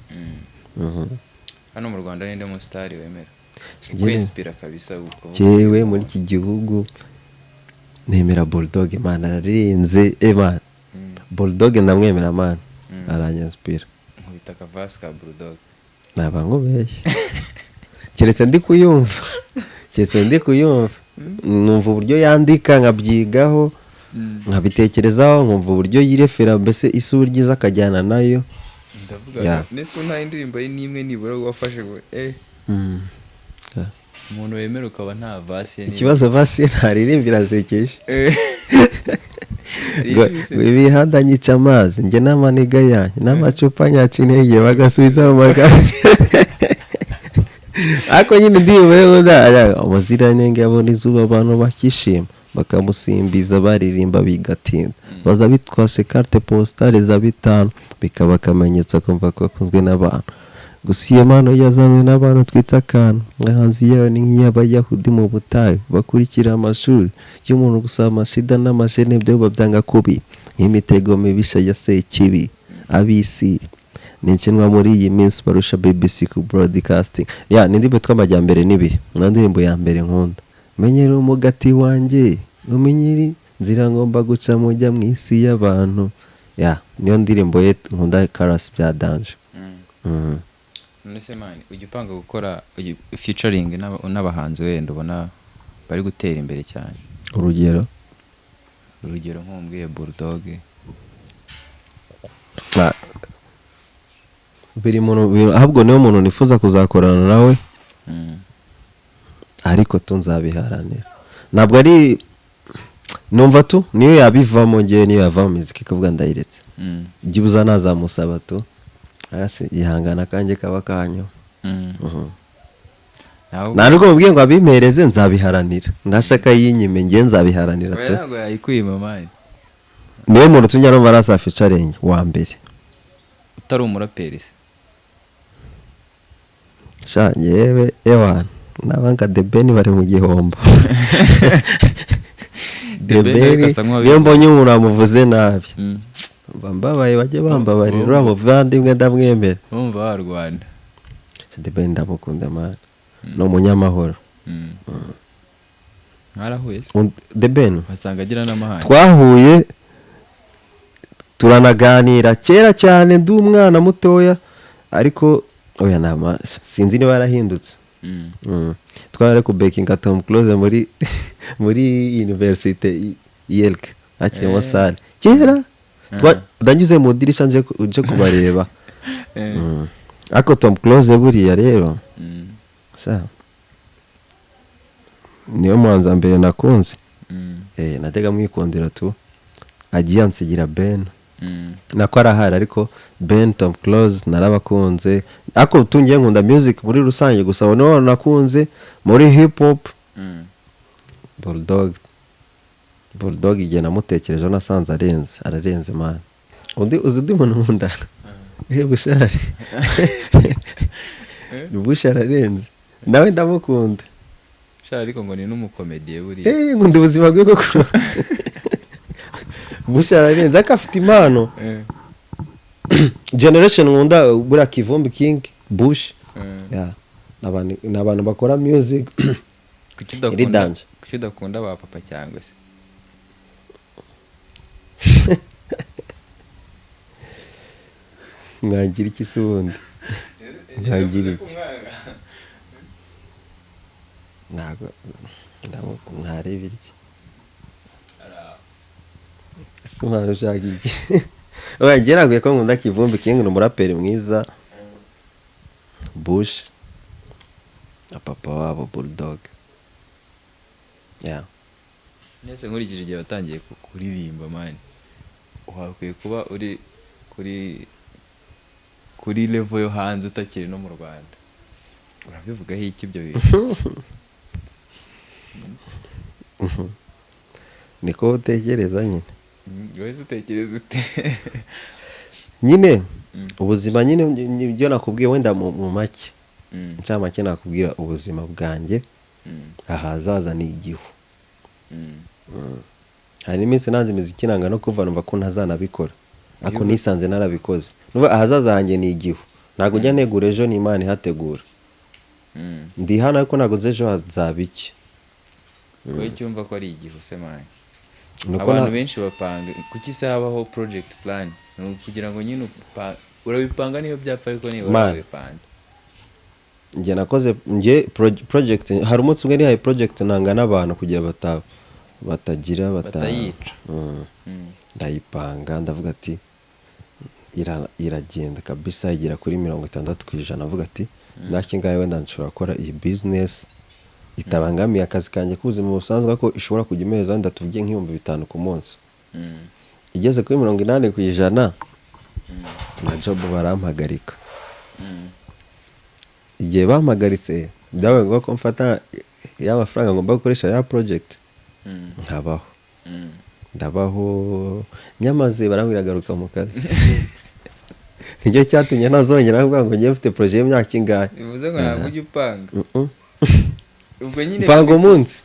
hano mu Rwanda ninde mu star wemera kwinspira kabisa uko jewe muri iki gihugu nemera Bulldog man ararinze man Bulldog ndamwemera man aranyanspira nkubita akavasi ka Bulldog naba nkubeshye keretse ndi kuyumva numva uburyo yandika nkabyigaho nkabitekerezaho nkumva uburyo yirefera mbese isura ryiza akajyana nayo ndavuga nese nta indirimbo n'imwe nibura wafashe ngo umuntu wemera ukaba nta vasi ikibazo vasi ntaririmbira zekeje ibihanda nyica amazi njye n'amaniga yanjye n'amacupa nyaca intege bagasubiza mu magazi ariko nyine ndiwe umuziranenge abona izuba abantu bakishima bakamusimbiza baririmba bigatinda baza bitwashe carte postale za 5 bikaba akamenyetso kumva ko akunzwe n'abantu gusa iyo mpano yazanywe n'abantu twita kana nkahanzi yayo ni nk'iy'abayahudi mu butayu bakurikira amashuri y'umuntu gusaba amashida n'amashene byo babyanga kubi nk'imitego mibisha ya Sekibi abisi ninkinwa muri iyi minsi barusha BBC ku broadcasting n'indirimbo tw'amajyambere nibi n'indirimbo ya mbere nkunda menyera umugati wanjye umenyeri nzira ngomba guca mujya mu isi y'abantu ya niyo ndirimbo ye nkunda Chorus bya Danje. none se mani ujya upanga gukora featuring n'abahanzi wenda ubona bari gutera imbere cyane? urugero nk'umbwiye Bulldog. biri muntu ahubwo niyo muntu nifuza kuzakorana nawe, ariko tunzabiharanira. Ntabwo ari numva tu niyo yabivamo ngiye niyo yava mu muziki kavuga ndayiretse. Gibuza nazamusaba tu hasi ihangana kanjye kaba kanyo. Ntabwo mubwiye ngo abimpereze nzabiharanira, ndashaka yinyime ngiye nzabiharanira tu. Ntabwo yayikwima mani. Niyo muntu tunyara numva arasa featuring wa mbere utari umuraperi se? Sha yewe ewana nabanga The Ben bari mu gihombo. The Ben niyo mbonye umuntu amuvuze nabi bambabaye bajye bambabarira uriya muvandimwe ndamwemera. Urumva wa Rwanda The Ben ndamukunda man, ni umunyamahoro. Mwarahuye se? The Ben wasanga agira n'amahane. Twahuye turanaganira kera cyane ndi umwana mutoya, ariko oya nama sinzi niba yarahindutse. Twari ku baking at Tom Close muri university Yelke akirimo sale kera. Ndanyuze mu dirisha nje kubareba. Ako Tom Close buriya rero sha niyo mwanza mbere nakunze. Najyaga mwikondera tu agiye ansigira Ben. Nako arahari ariko Ben, Tom Close narabakunze. Ako tungiye nkunda music muri rusange gusa no nakunze muri hip hop. Bulldog igihe namutekereje nasanze ararenze man. Uzi muntu nkunda Bushari. Bushari ararenze nawe ndamukunda. Bushari ariko ngo ni n'umukomediye buri. Nkunda ubuzima bwe koko. Bushari ararenze akafite impano. Generation nkunda bura Kivumbi King Bush. N'abantu bakora music. Kuki udakunda ba papa cyangwa se? Mwagira iki se ubundi? Mwagira iki? Ntabwo ntareba iki. Ese umwana ushaka iki? Oya njye naguye ko nkunda Kivumbi King, ni umuraperi mwiza. Bush na papa wabo Bulldog. Nese nkurikije igihe watangiye kuririmba mani, wakwiye kuba uri kuri level yo hanze utakiri no mu Rwanda. Urabivugaho iki ibyo bintu? Niko utekereza nyine. Wese utekereza ute? Nyine ubuzima nyine nibyo nakubwiye wenda mu make. Ncamake nakubwira ubuzima bwanjye ahazaza ni igihu. Hari iminsi nanze imiziki nanga no kuva numva ko ntazanabikora, ako nisanze narabikoze. Nuba ahazaza hanjye ni igihu, ntago njya negura ejo n'Imana ihategura. Ndi hano ariko ntago ejo hazabiki. Ko icyumva ko ari igihu se mani. Abantu benshi bapanga kuki se habaho project plan kugira ngo nyine urabipanga niyo byapfa ariko niba urabipanga. Njye nakoze project hari umunsi umwe hari project nanga n'abantu kugira batagira batayica. Ndayipanga ndavuga ati iragenda kabisa igira kuri 60% avuga ati ndakingaye wenda nshobora gukora iyi business itabangamiye akazi kanjye k'ubuzima busanzwe ko ishobora kujya imeza wenda tuvuge nk'ibihumbi 5 ku munsi. Igeze kuri 80% na job barampagarika. Igihe bampagaritse byabaye ngo ko mfata y'amafaranga ngomba gukoresha ya project ndabaho nyamaze barambwiragaruka mu kazi. Nicyo cyatumye nazongera kuvuga ngo ngiye mfite projet y'imyaka ingahe. Bivuze ngo ntabwo ujya upanga. Ubwo nyine upanga umunsi.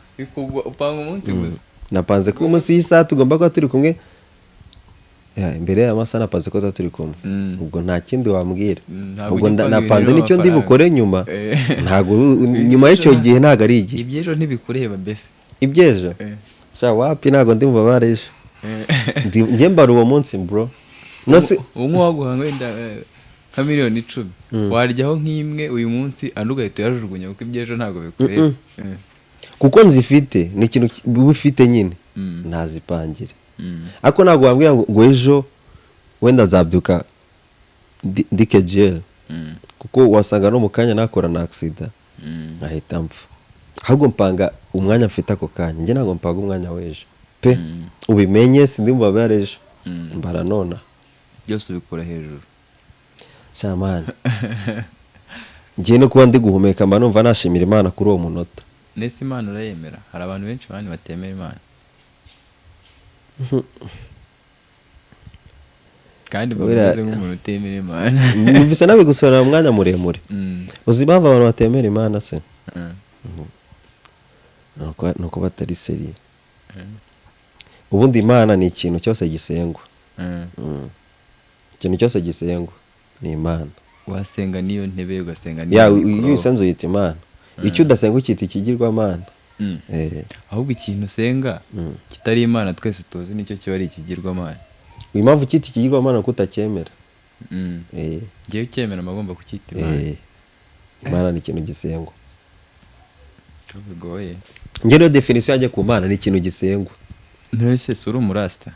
Upanga umunsi gusa. Napanze ko umunsi y'isaha tugomba kuba turi kumwe. Imbere y'amasaha napanze ko turi kumwe. Ubwo nta kindi wambwira. Ubwo napanze nicyo ndi bukore nyuma. Ntago nyuma y'icyo gihe ntago ari igihe. Ibyejo ntibikureba mbese. Ibyejo? Sha wapi ntago ndi mubabare ejo. Njye mbara uwo munsi bro. umwe waguhanga wenda nka miliyoni 10 waryaho nk'imwe uyu munsi andi ugahita uyajugunya kuko iby'ejo ntabwo bikureba kuko nzifite ni ikintu ubifite nyine ntazipangire ariko ntabwo wambwira ngo ejo wenda nzabyuka ndike jel kuko wasanga no mu kanya nakora na accident nkahita mpfa ahubwo mpanga umwanya mfite ako kanya njye ntabwo mpanga umwanya w'ejo pe ubimenye sindi mu babare ejo mbara nona byose ubikora hejuru shamani ngiye no kuba ndi guhumeka mba numva nashimira Imana kuri uwo munota nese Imana urayemera hari abantu benshi bandi batemera Imana kandi bameze nk'umuntu utemera Imana numvise nabigusora umwanya muremure uzi impamvu abantu batemera Imana se nuko batari seriye ubundi Imana ni ikintu cyose gisengwa ikintu cyose gisengwa ni Imana wasenga niyo ntebe ugasenga niyo iyo usenze uyita Imana icyo udasenga ukita ikigirwamana ahubwo ikintu usenga kitari Imana twese tuzi nicyo kiba ari ikigirwamana impamvu ukita ikigirwamana ko utacyemera ngewe ucyemera amagomba kucyita Imana Imana ni ikintu gisengwa bigoye njye rero definition yajya ku Mana ni ikintu gisengwa ntese sura umurasta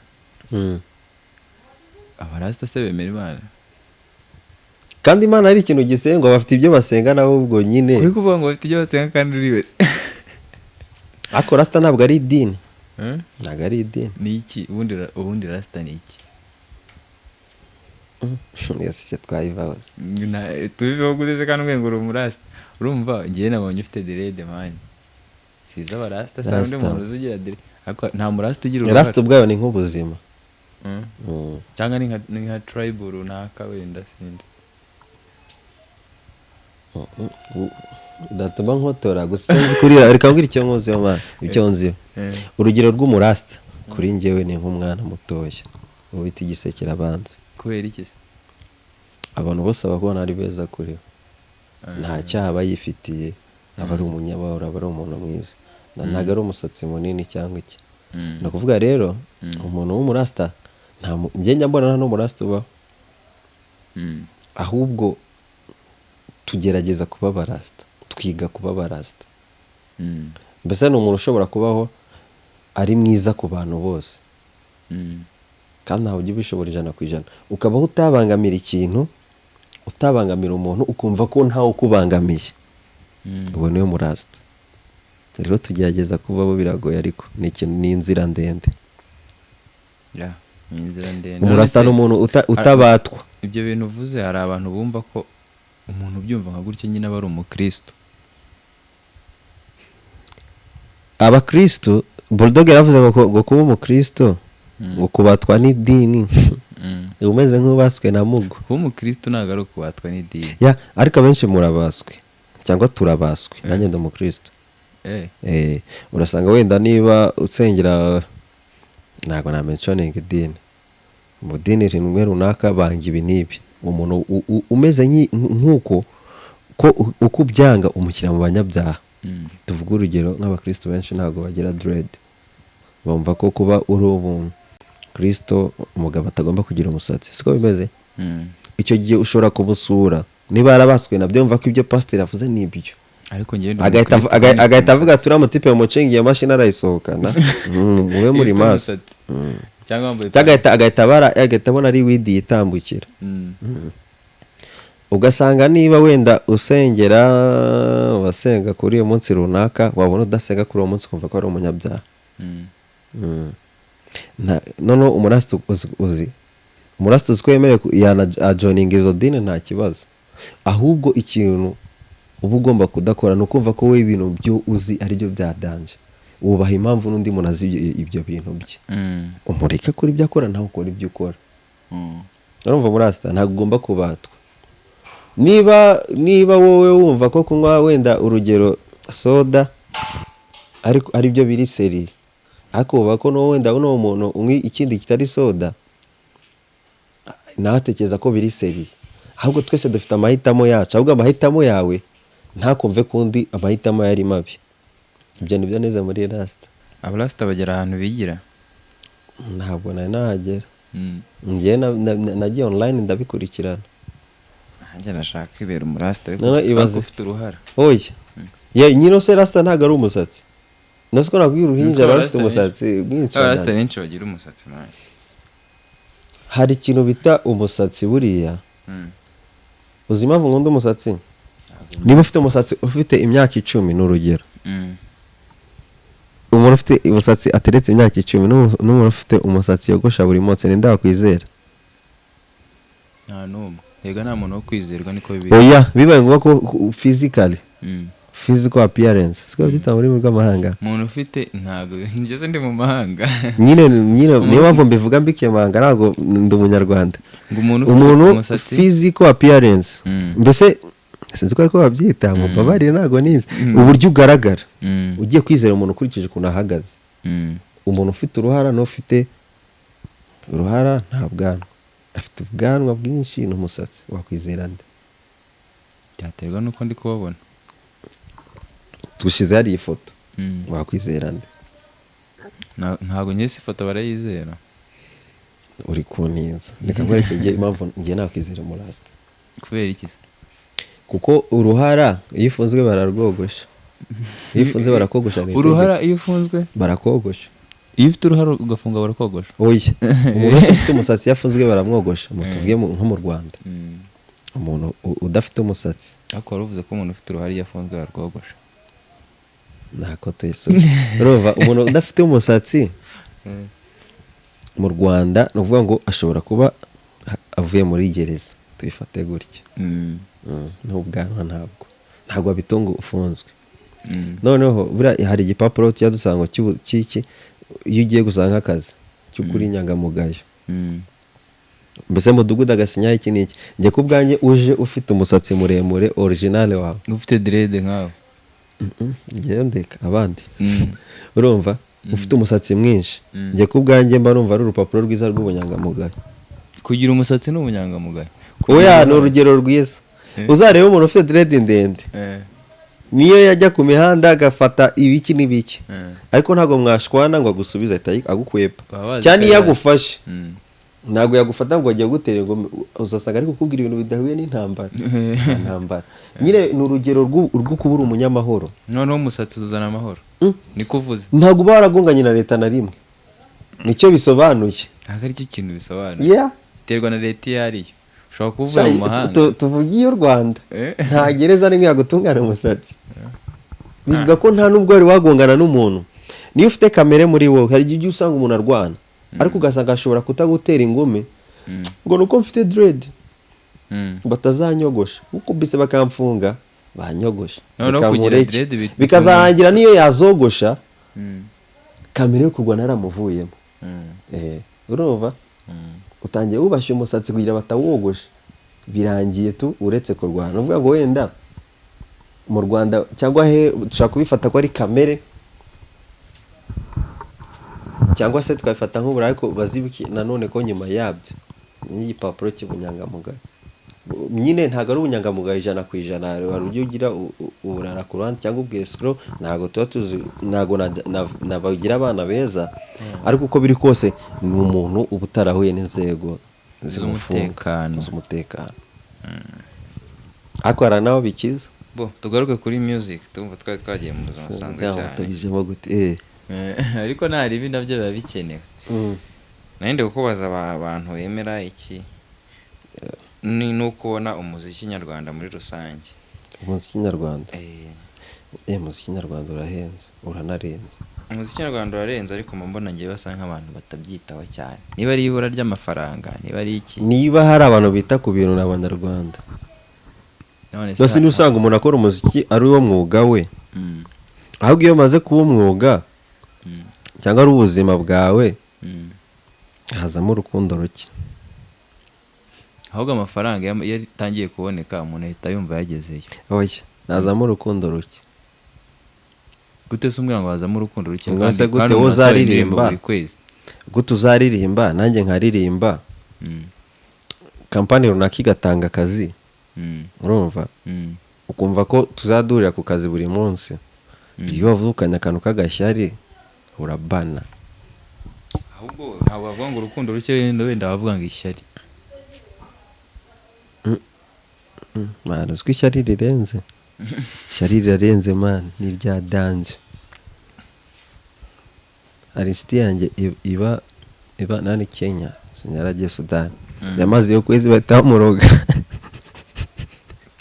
abarasta se bemera Imana kandi Imana ari ikintu gisengwa bafite ibyo basenga nabo ubwo nyine uri kuvuga ngo bafite ibyo basenga kandi uri wese ako rasta ntabwo ari idini ntabwo ari idini ni iki ubundi rasta ni iki yose twayivahoze tubiveho guteze kandi ngo uri umurasta urumva ngiye nabonye ufite derede mani siza abarasta sa undi muntu uzugira derede nta murasta ugira uruhara rasta ubwayo ni nk'ubuzima cyangwa ni nka tribe runaka wenda sinzi datuma nkotora gusa kurira reka ngira icyo nkozeho Mana icyo nziyo urugero rw'umurasta kuri njyewe ni nk'umwana mutoya ubita igisekera abanza kubera iki se abantu bose ababona ari beza kuri nta cyaha aba yifitiye aba ari umunyamahoro aba ari umuntu mwiza ntabwo ari umusatsi munini cyangwa iki ni ukuvuga rero umuntu w'umurasta njye mbona nta n'umurasta ubaho ahubwo tugerageza kuba barasta twiga kuba barasta mbese ni umuntu ushobora kubaho ari mwiza ku bantu bose kandi ntawe ujya ubishobora 100%, ukabaho utabangamira ikintu utabangamira umuntu ukumva ko ntawe ukubangamiye ubu niyo murasta rero tugerageza kubaho biragoye ariko ni inzira ndende umurasta ni umuntu utabatwa ibyo bintu uvuze hari abantu bumva ko umuntu ubyumva nka gutyo nyine aba ari umukristo abakristo Bulldog yaravuze ngo kuba umukristo ngo kubatwa n'idini umeze nk'ubaswe na mugo kuba umukristo ntabwo ari ukubatwa n'idini ariko abenshi murabaswe cyangwa turabaswe nanjye ndi umukristo urasanga wenda niba usengera ntabwo na mentioning idini mu dini rimwe runaka banga ibi n'ibi umuntu umeze nk'uko uko ubyanga umushyira mu banyabyaha tuvuga urugero nk'abakristo benshi ntabwo bagira dread bumva ko kuba uri umukristo umugabo atagomba kugira umusatsi siko bimeze icyo gihe ushobora kumusura niba yarabaswe nabyo mva ko ibyo pastor yavuze ni ibyo ariko agahita avuga ati uriya mutipe yamucengiye mashini arayisohokana mube muri maso agahita abona ari widi yitambukira ugasanga niba wenda usengera wasenga kuri uyu munsi runaka wabona udasenga kuri uwo munsi ukumva ko ari umunyabyaha noneho umurasta uzi ko yemerewe yanajoininga izo dini nta kibazo ahubwo ikintu uba ugomba kudakora ni ukumva ko wowe ibintu byo uzi aribyo byadanje wubaha impamvu n'undi muntu azi ibyo bintu bye umureke kuri ibyo akora nawe ukora ibyo ukora urumva murasta ntabwo ugomba kubatwa niba wowe wumva ko kunywa wenda urugero soda ariko ari byo biri seri ariko uba ko no wenda uno muntu unywa ikindi kitari soda nawe atekereza ko biri seri ahubwo twese dufite amahitamo yacu ahubwo amahitamo yawe ntakumve kundi amahitamo yari mabi ibyo nibyo neza muri rasta abarasta bagera ahantu bigira ntabwo nari nahagera njye nagiye online ndabikurikirana. Nanjye nashaka ibera umurasta ariko ufite uruhara. Oya. Nyine se rasta ntago ari umusatsi. Nasiko nakubwira uruhinja rafite umusatsi mwinshi. Rasta benshi bagira umusatsi nawe. Hari ikintu bita umusatsi buriya. Uzi impamvu nkunda umusatsi? Niba ufite umusatsi ufite imyaka 10 n'urugero. Umuntu ufite umusatsi ateretse imyaka 10 n'umuntu ufite umusatsi yogosha buri munsi ninde wakwizera? Nta numwe. Yega nta muntu wo kwizerwa niko bibiri. Oya, bibaye ngombwa ko physically. Physical appearance. Siko byita muri bw'amahanga. Umuntu ufite ntago ngeze ndi mu mahanga. Nyine niyo bavo mbivuga mbikiye mahanga ntago ndi umunyarwanda. Ngo umuntu physical appearance. Mbese sinzi ko ariko babyita ngo babari ntago nize. Uburyo ugaragara. Ugiye kwizera umuntu ukurikije ukuntu ahagaze. Umuntu ufite uruhara n'ufite uruhara nta bwanwa. Afite ubwanwa bwinshi n'umusatsi wakwizera nde? Byaterwa nuko ndi kubabona. Tushize hari ifoto. Wakwizera nde? Ntago nyese ifoto barayizera. Uri kuntinza. Reka nkwereke ngiye impamvu ngiye nakwizera umurasta. Kubera iki? Kuko uruhara iyo ifunzwe bararwogosha. Iyo ifunze barakogosha neza. Uruhara iyo ufunzwe barakogosha. Iyo ufite uruhara ugafunga barakogosha. Oya. Umuntu wese ufite umusatsi yafunzwe baramwogosha. Tuvuge nko mu Rwanda. Umuntu udafite umusatsi. Ariko waruvuze ko umuntu ufite uruhara yafunzwe barwogosha. Ntako tuyisubye. Urumva umuntu udafite umusatsi mu Rwanda nuvuga ngo ashobora kuba avuye muri gereza. Tuyifate gutyo. N'ubwanwa ntabwo abitunga ufunzwe. Noneho buriya hari igipapuro cyadusanga cy'iki iyo ugiye gusanga akazi cy'ukuri nyangamugayo. Mbese mudugudu agasinya iki niki. Njye kubwanjye uje ufite umusatsi muremure original wawe. Ufite dread nkawe. Ngiye ndeka abandi. Urumva ufite umusatsi mwinshi. Njye kubwanjye mba numva ari urupapuro rwiza rw'ubunyangamugayo. Kugira umusatsi n'ubunyangamugayo. Oya ni urugero rwiza. Uzareba umuntu ufite dread ndende. Niyo yajya ku mihanda agafata ibiki n'ibiki. Ariko ntago mwashwana ngo agusubize ahita agukwepa. Cyane iyo agufashe. Ntago yagufata ngo agiye gutera ngo uzasanga ariko kukubwira ibintu bidahuye n'intambara. Intambara. Nyine ni urugero rwo kubura umunyamahoro. Noneho umusatsi uzana amahoro. Niko uvuze. Ntago baragonganye na leta na rimwe. Nicyo bisobanuye. Ntago ari cyo kintu bisobanuye. Yeah. Terwa na leta yariyo. Ushobora kuvuga mu mahanga. Tuvugiye u Rwanda. Nta gereza nimwe yagutungana umusatsi. Bivuga ko nta nubwo wari wagongana n'umuntu. Niyo ufite kamere muri wowe hari igihe usanga umuntu arwana. Ariko ugasanga ashobora kutagutera ingumi. Ngo nuko mfite dread. Batazanyogosha. Uko bise bakamfunga banyogosha. No kugira dread bikazarangira niyo yazogosha. Kamere yo kurwana yaramuvuyemo. Urumva? Utangiye ubashye umusatsi kugira batawogosha. Birangiye tu uretse kurwana. Uvuga ngo wenda mu Rwanda cyangwa he dushaka kubifata ko ari kamere. Cyangwa se twabifata nk'uburayi ko bazibiki nanone ko nyuma yabyo. N'igipapuro cy'ubunyangamugayo. Nyine ntago ari ubunyangamugayo 100%. Hari ujye ugira urara ku ruhande cyangwa ubwescro ntago tuba tuzi ntago nabagira abana beza. Ariko uko biri kose ni umuntu ubutarahuye n'inzego z'umutekano. Ariko ara naho bikiza. Bo tugaruke kuri music tumva twari twagiye mu buzima busanzwe cyane. Tabijemo gute ariko nta ribi nabyo biba bikenewe. Ninde kukubaza abantu bemera iki ni nukubona umuziki nyarwanda muri rusange. Umuziki nyarwanda umuziki nyarwanda urahenze uranarenze. Umuziki nyarwanda urarenze ariko mbona ngiye basa nk'abantu batabyitaho cyane. Niba ari ibura ry'amafaranga niba ari iki. Niba hari abantu bita ku bintu n'abanyarwanda. Nose ni usanga umuntu akora umuziki ari wo mwuga we. Ahubwo iyo maze kuba umwuga cyangwa ari ubuzima bwawe hazamo urukundo ruke. Ahubwo amafaranga yatangiye kuboneka umuntu ahita yumva yagezeyo. Oya nazamo urukundo ruke. Gute se umbwira ngo hazamo urukundo ruke kandi gute uzaririmba gute uzaririmba nanjye nkaririmba kampani runaka igatanga akazi. Urumva ukumva ko tuzadurira ku kazi buri munsi. Iyo wavukanye akantu kagashyari urabana. ahubwo ntabwo bavuga ngo urukundo ruke wenda bavuga ngo ishyari. Man, uzwi ishyari rirenze. Ishyari rirarenze man, ni rya danje. Hari inshuti yanjye iba nani Kenya, yaragiye Sudan. Yamaze yo kwezi batamuroga.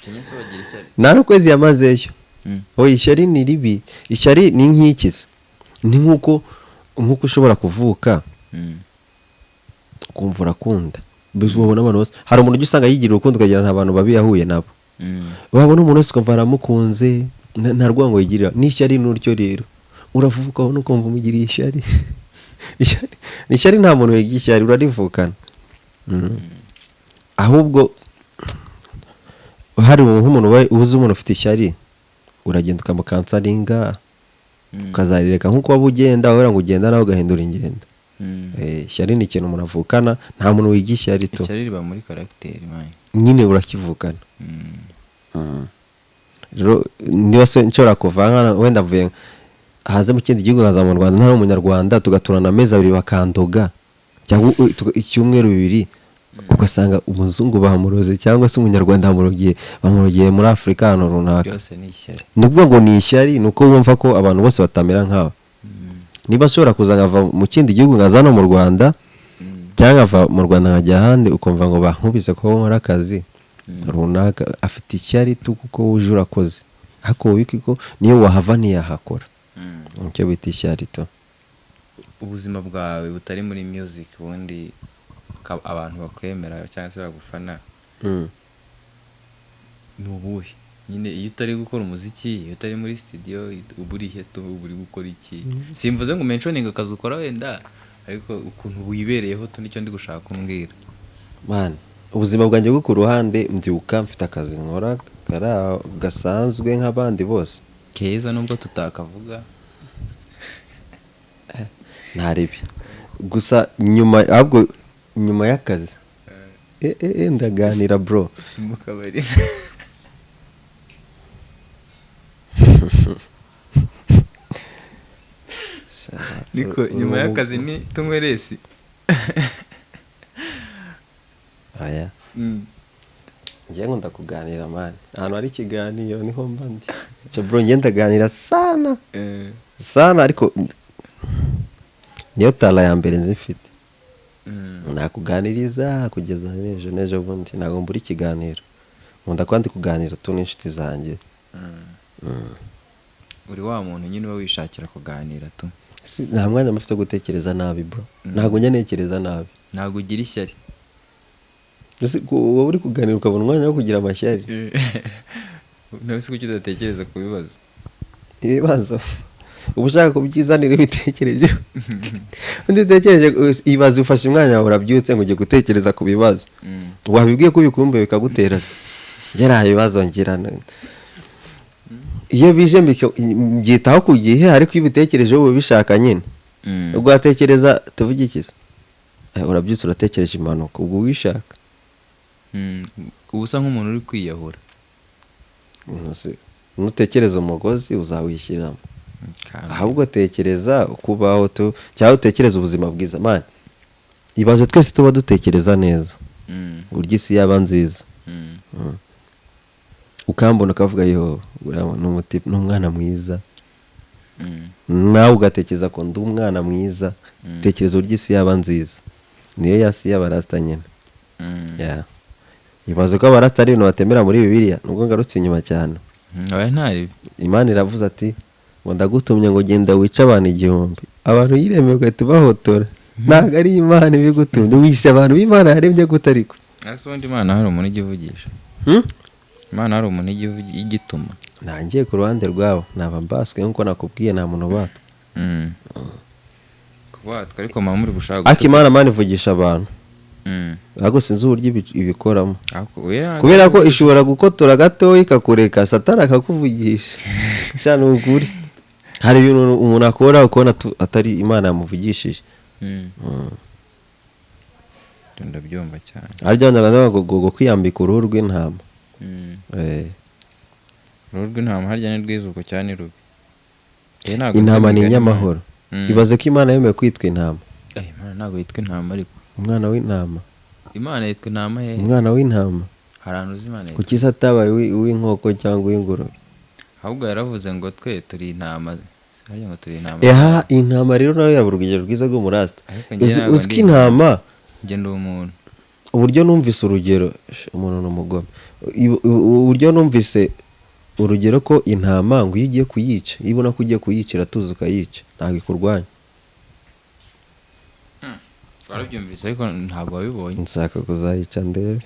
Kenya se bagira ishyari. Nari kwezi yamazeyo. Oya ishyari ni ribi. Ishyari ni nk'ikiza. Ni nkuko ushobora kuvuka. Kumva urakunda. Bizubona abantu bose. Hari umuntu usanga yigira urukundo ukagira nta bantu babi yahuye nabo. Wabona umuntu wese ukumva aramukunze nta rwango yigirira. N'ishyari n'uryo rero. Uravuka aho nukumva umugiriye ishyari. Ishyari nta muntu yigira ishyari urarivukana. Ahubwo hari nk'umuntu uzi umuntu ufite ishyari uragenda ukamukansaringa ukazarireka nk'uko waba ugenda wera ngo ugenda nawe ugahindura ingendo. Ishyari ni ikintu umuntu avukana nta muntu wiga ishyari to. Ishyari riba muri karagiteri man. Nyine urakivukana. Rero niba se nshobora kuva wenda mvuye haze mu kindi gihugu nkaza mu Rwanda nta umunyarwanda tugaturana amezi abiri bakandoga cyangwa icyumweru bibiri ugasanga umuzungu bamuroze cyangwa se umunyarwanda bamurogeye muri Afrika hano runaka. Byose ni ishyari. Nubwo ngo ni ishyari nuko wumva ko abantu bose batamera nkawe. Niba ashobora kuzangava mu kindi gihugu nkaza no mu Rwanda cyangwa ava mu Rwanda nkajya ahandi ukumva ngo bankubise ko nkora akazi runaka afite ishyari kuko uje urakoze ariko wiki ko niyo wahava ntiyahakora. Nicyo bita ishyari to. Ubuzima bwawe butari muri music ubundi abantu bakwemera cyangwa se bagufana ni ubuhe? Nyine iyo utari gukora umuziki, iyo utari muri studio uburi heto uburi gukora iki? Simvuze ngo mentioning akazi ukora wenda ariko ukuntu wibereyeho to nicyo ndi gushaka kumbwira. Man, ubuzima bwanjye bwo ku ruhande mbyuka mfite akazi nkora gasanzwe nk'abandi bose. Keza nubwo tutakavuga. Ntaribi. Gusa nyuma y'akazi. Ndaganira bro. Mukabari. Niko nyuma y'akazi ni tunyweresi. Aya. Ngiye nkunda kuganira man. Ahantu hari ikiganiro niho mba ndi. Cyo bro ngiye ndaganira sana. Sana ariko niyo tala ya mbere nzifite. Nakuganiriza kugeza nejo bundi ntago mbura ikiganiro. Nkunda kwandi kuganira tu n'inshuti zanjye. Uri wa muntu nyine wishakira kuganira tu. Nta mwanya mufite gutekereza nabi bro. Ntago njye nekereza nabi. Ntago ugira ishyari. Wowe uri kuganira ukabona umwanya wo kugira amashyari. Nawe se kuki udatekereza ku bibazo? Ibibazo ubushaka kubyizanira ibitekerezo. Undi utekereje ibibazo ufashe umwanya wawe urabyutse ngo ujye gutekereza ku bibazo. Wabibwiye ko bikumbuye bikagutera se. Ngera ibibazo ngirana. Iyo bije mbyitaho ku gihe ariko iyo ubitekereje wowe bishaka nyine. Ubwo watekereza tuvuge ikiza. Urabyutse uratekereje impanuka ubwo wishaka. Ubusa nk'umuntu uri kwiyahura. Nutekereza umugozi uzawishyiramo. Ahubwo tekereza kubaho to cyangwa utekereza ubuzima bwiza man. Ibaze twese tuba dutekereza neza. Urya isi yaba nziza. Ukambona ukavuga yo n'umwana mwiza. Nawe ugatekereza ko ndi umwana mwiza. Tekereza urya isi yaba nziza. Niyo yasi y'abarasta nyine. Ibaze ko abarasta ari ibintu batemera muri Bibiliya nubwo ngarutse inyuma cyane. Ntari. Imana iravuze ati ngo ndagutumye ngo genda wica abantu 1000. Abantu yiremeye ugahita bahotora. Ntago ari Imana ibigutumye wisha abantu b'Imana yaremye gute ariko. Ase undi Imana hari umuntu igivugisha. Imana hari umuntu igituma. Nangiye ku ruhande rwawe naba mbaswe nkuko nakubwiye nta muntu bato. Kubatwa ariko mama muri gushaka. Akimana Imana ivugisha abantu. Ago sinzi uburyo ibikoramo. Kubera ko ishobora gukotora gato ikakureka satana akakuvugisha. Cyane uguri. Hari ibintu umuntu akora ukona atari Imana yamuvugishije. Ndabyumva cyane. Arya ndagaza ngo kwiyambika uruhu rw'intama. Uruhu rw'intama harya ni rwizuko cyane rubi. Intama ni inyamahoro. Ibaze ko Imana yemeye kwitwa intama. Imana ntabwo yitwa intama ariko umwana w'intama Imana yitwa intama he umwana w'intama hari ahantu uzi Imana yitwa kuki se atabaye uw'inkoko cyangwa uw'ingurube ahubwo yaravuze ngo twe turi intama hariya ngo turi intama aha intama rero nayo yaba urugero rwiza rw'umurasta uzi ko intama ngenda umuntu uburyo numvise urugero umuntu ni umugome uburyo numvise urugero ko intama ngo iyo ugiye kuyica iyo ubona ko ugiye kuyica iratuza ukayica ntabwo ikurwanya warabyumvise ariko ntabwo wabibonye nshaka kuzayica ndebe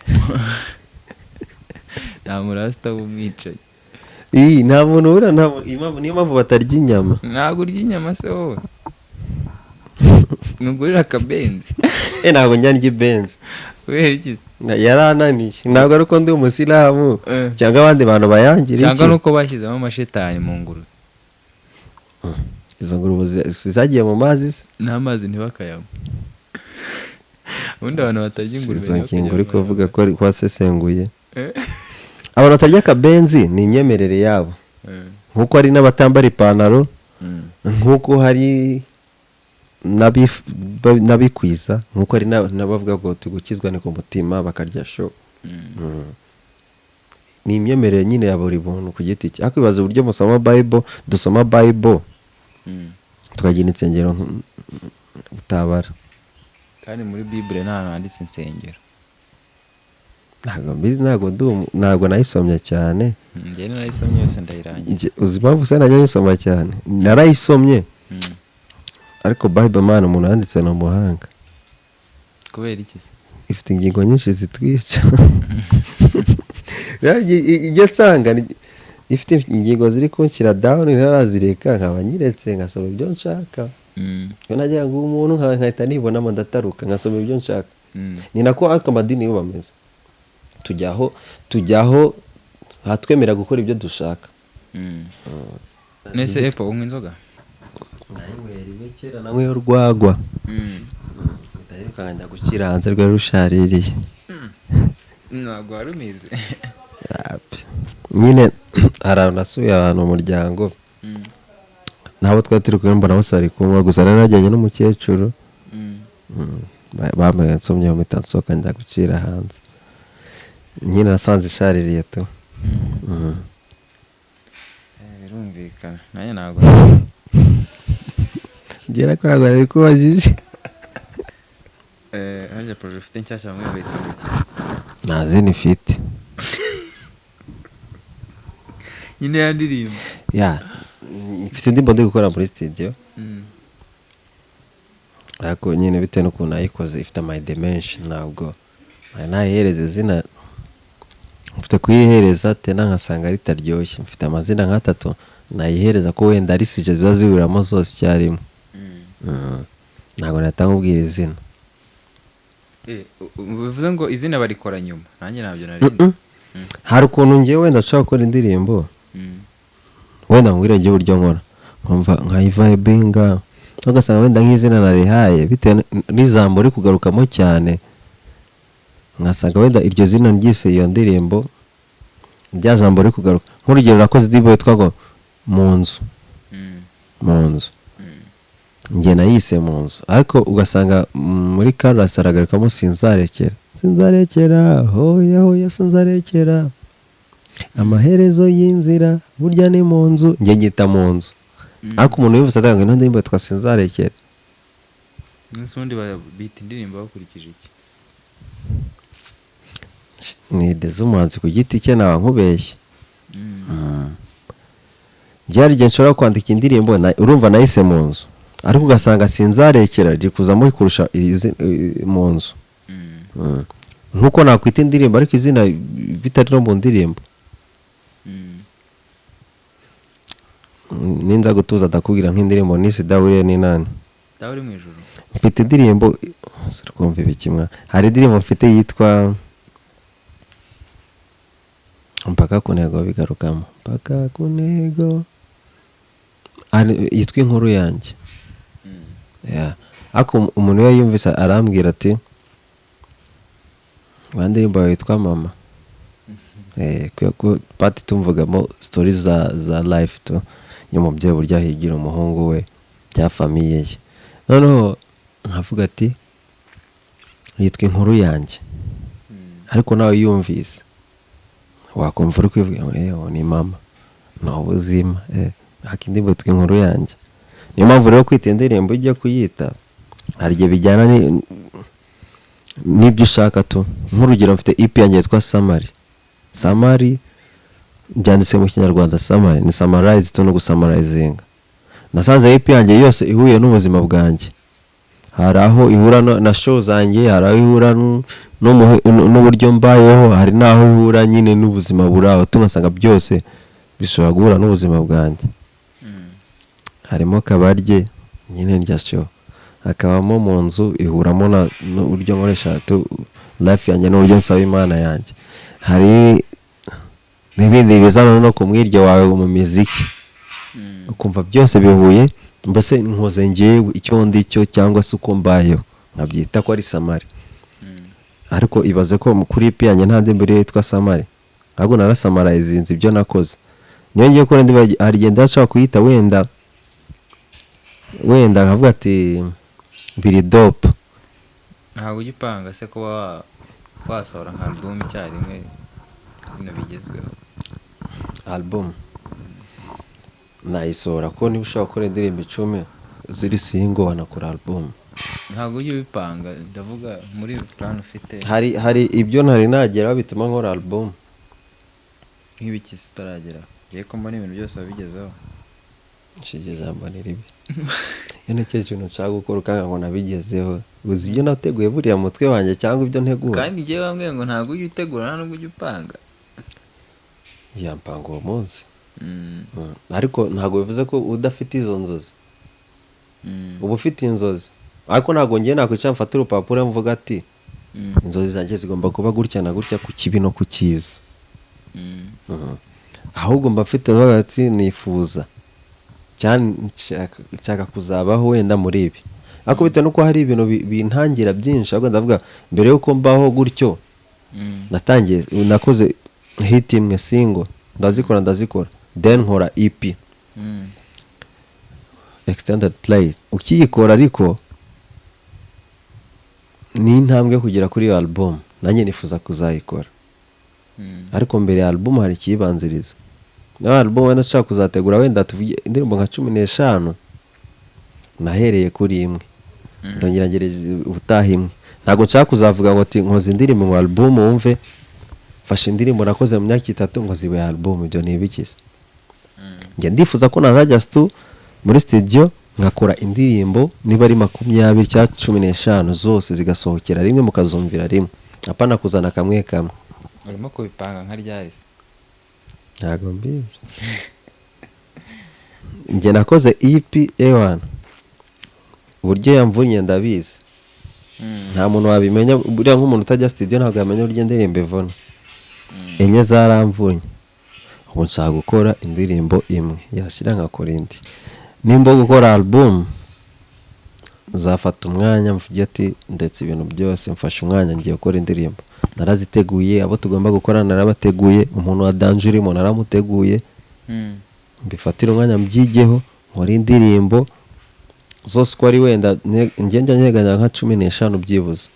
nta murasta w'umwicaye nta muntu ubura niyo mpamvu batarya inyama ntabwo urya inyama se wowe ntugurira akabenzi ntabwo njya ndya ibenzi kubera iki yarananiye ntabwo ari uko ndi umusilamu cyangwa abandi bantu bayangira cyangwa nuko bashyizemo amashetani mu ngurube izo ngurube zagiye mu mazi se n'amazi ntibakayamo ubundi abantu batarya ingurube izo ngingo uri kuvuga ko wasesenguye abantu batarya akabenzi ni imyemerere yabo nk'uko hari n'abatambara ipantaro nk'uko hari n'abikwiza nk'uko hari n'abavuga ngo tugukizwa ni ku mutima bakarya sho ni imyemerere nyine ya buri muntu ku giti cye ariko ibaza uburyo dusoma bible tukagira insengero utabara kandi muri Bible nta hantu handitse insengero ntabwo nayisomye cyane njye narayisomye yose ndayirangiza uzi impamvu se najya nyisoma cyane narayisomye ariko Bible man umuntu yanditse ni umuhanga kubera iki se ifite ingingo nyinshi zitwica ijya nsanga ifite ingingo ziri kunshyira down ntarazireka nkaba nyiretse ngasoma ibyo nshaka iyo najya ngo umuntu nkahita nibonamo ndataruka nkasoma ibyo nshaka ni nako ariko amadini yo bameze tujyaho hatwemera gukora ibyo dushaka nese epo unywa inzoga nayinywera rimwe kera nanywe urwagwa ndaribuka nkajya gukira hanze rwari rushaririye ntabwo wari umizi nyine hari ahantu nasuye ahantu mu muryango nabo twari turi kumwe mbona bose bari kunywa gusa nari najyanye n'umukecuru bambaye nsomye mu mpita nsohoka njya gucira hanze nyine nasanze ishaririye tu birumvikana nanjye ntabwo ngera ko ntabwo nari kubajije harya poroje ufite nshyashya bamwe bayita ngo iki nta zindi ifite nyine ya ndirimbo mfite indirimbo ndi gukora muri studio ariko nyine bitewe n'ukuntu nayikoze ifite amayidimenshi ntabwo nayihereza izina mfite kuyihereza tena nkasanga ritaryoshye mfite amazina nk'atatu nayihereza ko wenda ari sije ziba zihuriramo zose icyarimwe ntabwo natanga ubwira izina bivuze ngo izina barikora nyuma nanjye ntabyo narinzi hari ukuntu ngewe wenda nshobora gukora indirimbo wenda ngwira ngewe uburyo nkora nkumva nkayivayibinga ugasanga wenda nk'izina narihaye bitewe n'ijambo uri kugarukamo cyane nkasanga wenda iryo zina ryise iyo ndirimbo rya jambo uri kugaruka nk'urugero nakoze indirimbo yitwa ngo mu nzu njye nayise mu nzu ariko ugasanga muri karasi haragarukamo sinzarekera hoya sinzarekera amaherezo y'inzira burya ni mu nzu njye ngita mu nzu ariko umuntu wese atanga ino ndirimbo yitwa sinzarekera umunsi wundi bita indirimbo bakurikije iki ni ide z'umuhanzi ku giti cye ntawe nkubeshye byari igihe nshobora kwandika indirimbo urumva nayise mu nzu ariko ugasanga sinzarekera riri kuzamo kurusha mu nzu nk'uko nakwita indirimbo ariko izina bitari no mu ndirimbo ninza gutuza ndakubwira nk'indirimbo nisi dawuriye n'inani dawuri mu ijoro mfite indirimbo kumva ibi kimwe hari indirimbo mfite yitwa mpaka ku ntego bigarukamo mpaka ku ntego yitwa inkuru yanjye ariko umuntu iyo yumvise arambwira ati wa ndirimbo yitwa mama ko pati tumvugamo sitori za life to y'umubyeyi burya higira umuhungu we bya famiye ye noneho nkavuga ati yitwa inkuru yanjye, ariko nawe yumvise wakumva uri kwivuga ngo ni mama ni ubuzima akindi butwe inkuru yanjye. Niyo mpamvu rero kwita indirimbo ujya kuyita hari igihe bijyana n'ibyo ushaka tu. Nk'urugero mfite EP yanjye yitwa Samari byanditse mu Kinyarwanda. Samari ni summarize tu no gusummarizinga. Nasanze EP yanjye yose ihuye n'ubuzima bwanjye. Hari aho ihura na show zanjye, hari aho ihura n'uburyo mbayeho, hari n'aho ihura nyine n'ubuzima buraho. Tunasanga byose bishobora guhura n'ubuzima bwanjye. Harimo kabarye nyine ndya show, hakabamo mu nzu ihuramo n'uburyo nkoresha life yanjye n'uburyo nsaba Imana yanjye. Hari n'ibindi bizana no ku mwiryo wawe mu muziki, ukumva byose bihuye. Mbese nkoze ngewe icyo ndicyo cyangwa se uko mbayeho, nkabyita ko ari Samari. Ariko ibaze ko kuri EP yanjye nta ndirimbo yitwa Samari, ahubwo narasamarizinze ibyo nakoze. Niyo ngiye ko hari igihe ndashaka kuyita wenda nkavuga ati biri dope. Ntabwo ugipanga se kuba wasohora nka album icyarimwe bino bigezweho? Album nayisohora ko niba ushaka gukora indirimbo 10 ziri single wanakora album. Ntabwo ujya ubipanga, ndavuga muri plan ufite. Hari ibyo ntari nagera bituma nkora album. Nk'ibiki utaragera? Ngiye ko mbona ibintu byose wabigezeho. Nshigeze mbona ribi. Yene cyeje no nshaka gukora ukanga ngo nabigezeho. Uzi ibyo nateguye buriya mutwe wanjye cyangwa ibyo ntegura. Kandi ngiye bambwiye ngo ntabwo ujya utegura nta nubwo ujya upanga. Yampanga uwo munsi. Ariko ntabwo bivuze ko udafite izo nzozi. Uba ufite inzozi, ariko ntabwo ngiye nakwicara mfata urupapuro mvuga ati inzozi zanjye zigomba kuba gutya na gutya ku kibi no ku cyiza. Ahubwo mba mfite hagati nifuza cyane nshaka kuzabaho wenda muri ibi. Ariko bitewe nuko hari ibintu bintangira byinshi, ahubwo ndavuga mbere yuko mbaho gutyo natangiye nakoze hit imwe single ndazikora then nkora EP extended play. Ukiyikora ariko ni intambwe kugera kuri iyo album, nanjye nifuza kuzayikora. Ariko mbere ya album hari kibanziriza. Na album wenda nshaka kuzategura wenda tuvuge indirimbo nka 15 nahereye kuri imwe ndongera ngereza ubutaha imwe. Ntabwo nshaka kuzavuga ngo ati nkoze indirimbo mu album wumve fashe indirimbo nakoze mu myaka 3 ngo zibe album. Ibyo ni ibikisi. Njye ndifuza ko nazajya muri studio ngakora indirimbo niba ari 20 cyangwa 15 zose zigasohokera rimwe mukazumvira rimwe, apana kuzana kamwe. Urimo kubipanga nka ryari? Ntabwo mbizi. Njye nakoze EP A1 uburyo yamvunye ndabizi. Nta muntu wabimenya buriya nk'umuntu utajya studio ntabwo yamenya uburyo indirimbo ivuna. Enye zaramvunye. Ubu nshaka gukora indirimbo imwe yashyira nkakora indi. Nimba gukora album zafata umwanya mvuge ati ndetse ibintu byose mfashe umwanya ngiye gukora indirimbo. Naraziteguye, abo tugomba gukora narabateguye, umuntu wa danger urimo naramuteguye. Mbifatira umwanya mbyigeho nkora indirimbo zose ko ari wenda ngenda nyeganya nka 15 byibuze.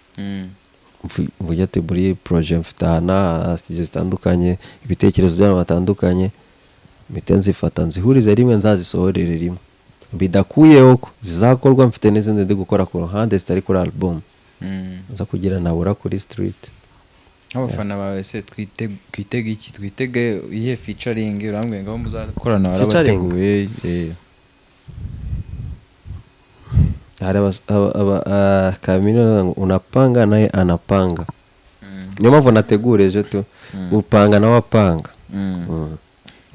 Mvuge ati buri project mfite hana studio zitandukanye, ibitekerezo by'abantu batandukanye, mitenzi fata nzihurize rimwe nzazisohorere rimwe. Bidakuyeho ko zizakorwa mfite n'izindi ndi gukora ku ruhande zitari kuri album. Nza kugira nabura kuri street. Abafana bawe se twitege iki? Twitege iye featuring urambwe ngo muzakorana warabateguye? Hari Kamino unapanga naye anapanga. Niyo mpamvu nategureje tu upanga nawe apanga.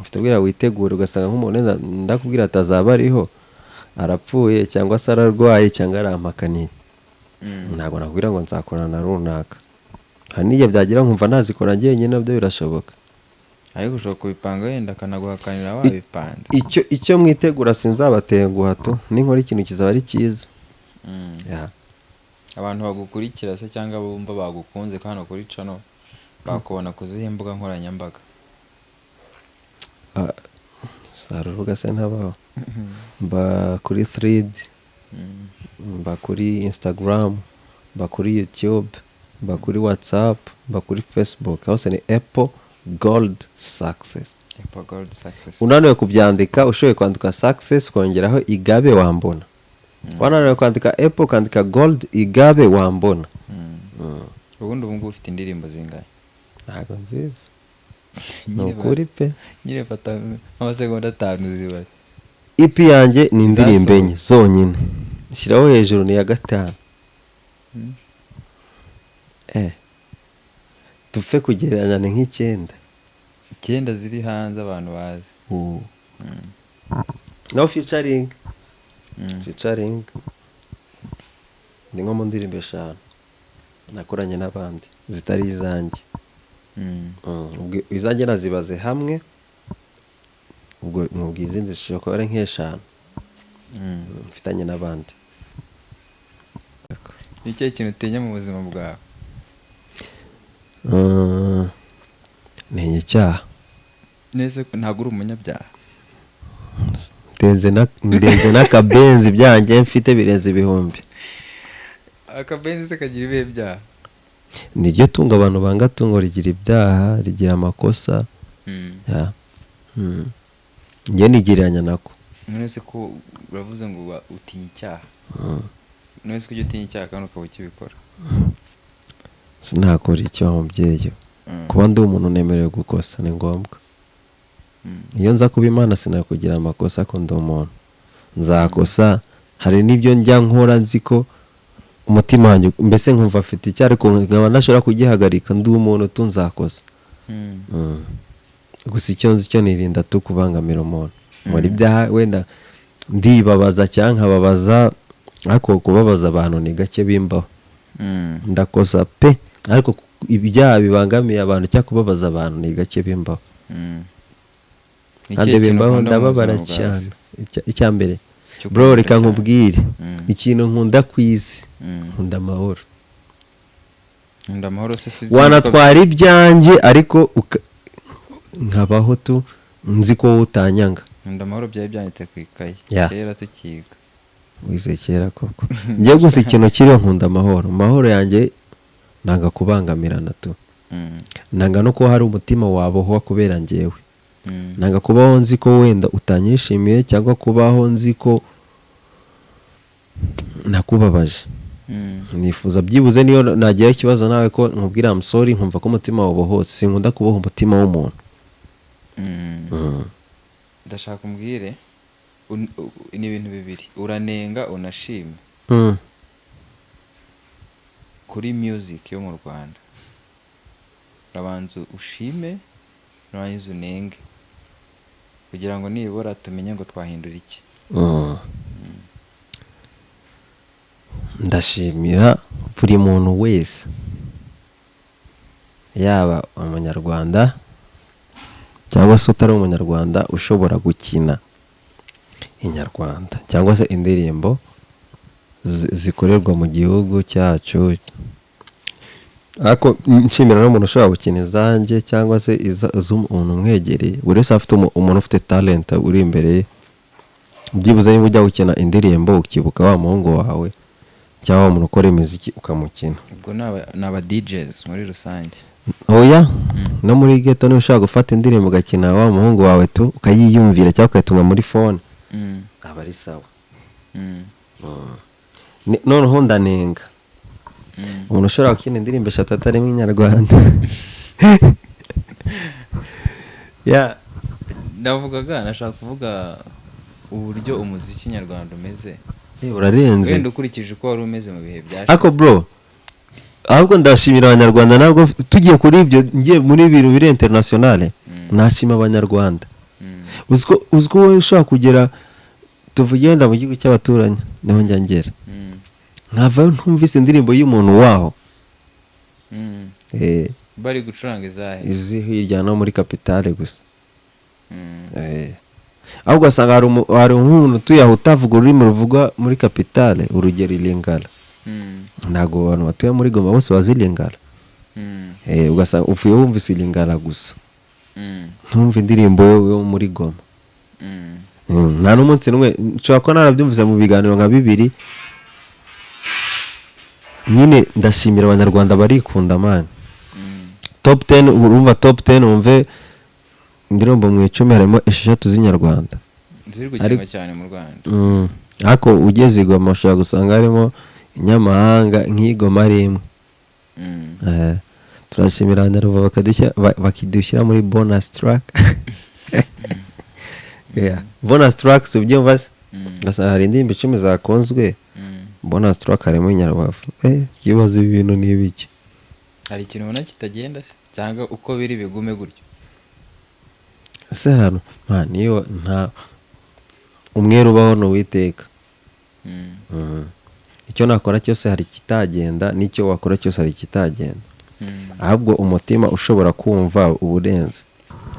Ufite bwira witegura ugasanga nk'umuntu ndakubwira atazaba ariho arapfuye cyangwa se ararwaye cyangwa arampakaniye. Ntabwo nakubwira ngo nzakorana na runaka. Hari n'igihe byagira nkumva nazikora njyenyine nabyo birashoboka. Ariko ushobora kubipanga wenda akanaguhakanira wabipanze. Icyo mwitegura sinzabatenguha tu, ninkora ikintu kizaba ari cyiza. Abantu bagukurikira se cyangwa bumva bagukunze kandi kuri channel bakubona kuzihe mbuga nkoranyambaga? Saruvuga se ntabaho. Mba kuri thread mba kuri Instagram, mba kuri YouTube, mba kuri WhatsApp, mba kuri Facebook, hose ni Apple Gold Success. Apple Gold Success. Unaniwe kubyandika, ushoboye kwandika Success ukongeraho Igabe wambona. Wananiwe kwandika Apple ukandika Gold Igabe wambona. Ubundi ubu ngubu ufite indirimbo zingahe? Ntago nziza. Nukuri pe. Nyine fata amasegonda 5 zibari. EP yanjye ni indirimbo enye zonyine. Shyiraho hejuru ni ya 5. Tupfe kugereranya ni nk'icyenda. 9 ziri hanze abantu bazi. No featuring. Featuring. Ni nko mu ndirimbo 5 nakoranye n'abandi zitari izanjye. Ubwo izanjye nazibaze hamwe, ubwo nubwo izindi zishobora ari nk'eshanu mfitanye n'abandi. Ni cyo kintu utinya mu buzima bwawe? Ni icyaha. Nese ntabwo uri umunyabyaha? Ndenze n'akabenzi byanjye mfite birenze 1000. Akabenzi se kagira ibihe byaha? Niryo tunga abantu banga tungo rigira ibyaha, rigira amakosa. Nge nigiranya nako. Nese ko uravuze ngo utinya icyaha. Nese ko utinya icyaha kandi ukaba ukibikora. Sinakora icyo mubyeyo. Kuba ndi umuntu nemerewe gukosa ni ngombwa. Iyo nza kuba Imana sinakugira amakosa ko ndi umuntu. Nzakosa, hari n'ibyo njya nkora nzi ko umutima wanjye mbese nkumva afite icyo ariko nkaba nashobora kugihagarika ndi umuntu tunzakosa. Gusa icyo nzi cyo nirinda kubangamira umuntu. Muri byaha wenda ndibabaza cyangwa nkababaza, ariko kubabaza abantu ni gake bimbaho. Ndakosa pe, ariko ibyaha bibangamiye abantu cyangwa kubabaza abantu ni gake bimbaho. Kandi bimbaho ndababara cyane. Icyambere bro, reka nkubwire ikintu nkunda kwisi, nkunda amahoro. Nkunda amahoro se wanatwara ibyanjye ariko nkabaho tu nzi ko utanyanga. Nkunda amahoro byaye byanditse ku ikayi kera tukiga. Wize kera koko. Ngiye gusa ikintu kiriho nkunda amahoro. Amahoro yanjye nanga kubangamirana tu. Nanga no ko hari umutima wabohwa kubera njyewe. Nanga kubaho nzi ko wenda utanyishimiye cyangwa kubaho nzi ko nakubabaje. Nifuza byibuze niyo nagira ikibazo nawe ko nkubwira I'm sorry, nkumva ko umutima wabohotse. Sinkunda kuboha umutima w'umuntu. Ndashaka umbwire ni ibintu bibiri, uranenga unashima kuri music yo mu Rwanda. Urabanza ushime nurangiza unenge kugira ngo nibura tumenye ngo twahindura iki. Ndashimira buri muntu wese, yaba umunyarwanda cyangwa se utari umunyarwanda, ushobora gukina inyarwanda cyangwa se indirimbo zikorerwa mu gihugu cyacu. Ariko nshimira n'umuntu ushobora gukina izanjye cyangwa se iz'umuntu umwegereye. Buri wese afite umuntu ufite talent uri imbere ye. Byibuze niba ujya gukina indirimbo ukibuka wa muhungu wawe cyangwa umuntu ukora imiziki ukamukina. Ubwo n'aba DJs muri rusange. Oya, no muri ghetto niba ushaka gufata indirimbo ugakina wa muhungu wawe tu ukayiyumvira cyangwa ukayitunga muri phone, aba ari sawa. Noneho ndanenga umuntu ushobora gukina indirimbo 3 atarimo inyarwanda. Ndavugaga nashaka kuvuga uburyo umuziki nyarwanda umeze. Urarenze. Wenda ukurikije uko wari umeze mu bihe byashize. Ako bro, ahubwo ndashimira abanyarwanda nabwo tugiye kuri ibyo ngiye muri ibintu biri internationale. Nashima abanyarwanda. Uzko wowe ushaka kugera tuvugenda mu gihugu cy'abaturanyi niho njyangera. Nkava ntumvise indirimbo y'umuntu waho. Bari gucuranga izahe? Izi hirya no muri capitale gusa. Ahubwo asanga hari umuntu tuyaho utavuga ururimi ruvuga muri capitale, urugero Lingala. Ntago abantu batuye muri Goma bose bazi Lingala. Ugasanga ufuye wumvise Lingala gusa. Ntumva indirimbo yo muri Goma. nta n'umunsi n'umwe nshobora kuba narabyumvise mu biganiro nka bibiri. Nyine ndashimira abanyarwanda barikunda man. Top 10 urumva top 10 umve indirimbo mu 10 harimo 6 z'inyarwanda ziri gukinwa cyane mu Rwanda. Ariko ugeze Goma ushobora gusanga harimo inyamahanga nk'igoma rimwe. Turashimira Abanyarwanda bakidushyira muri bonus track. Bonus track subyumva se gasanga hari indirimbo 10 zakonzwe. Bonus track harimo Inyarwanda. Kibazo ibintu n'ibiki. Hari ikintu ubona kitagenda se cyangwa uko biri bigume gutyo? Ese hano niyo nta umwero ubaho no witeka. Icyo nakora cyose hari kitagenda, n'icyo wakora cyose hari kitagenda. Ahubwo umutima ushobora kumva uburenze.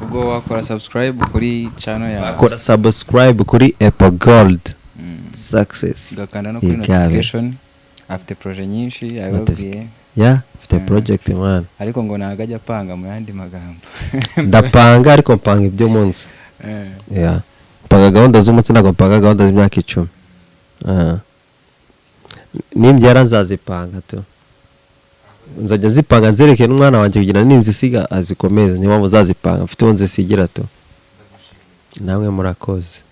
Ubwo wakora subscribe kuri channel yawe. Wakora subscribe kuri Apple Gold Success. Gakanda no kuri notification. Afite project nyinshi ababwiye. Afite project man. Ariko ngo nagajya panga mu yandi magambo. Ndapanga ariko mpanga ibyo munsi. Panga gahunda z'umunsi ntabwo mpanga gahunda z'imyaka 10. Nimbyara nzazipanga tu. Nzajya nzipanga nzereke n'umwana wanjye kugira ninzisiga azikomeze niba muzazipanga mfite uwo nzisigira tu. Namwe murakoze.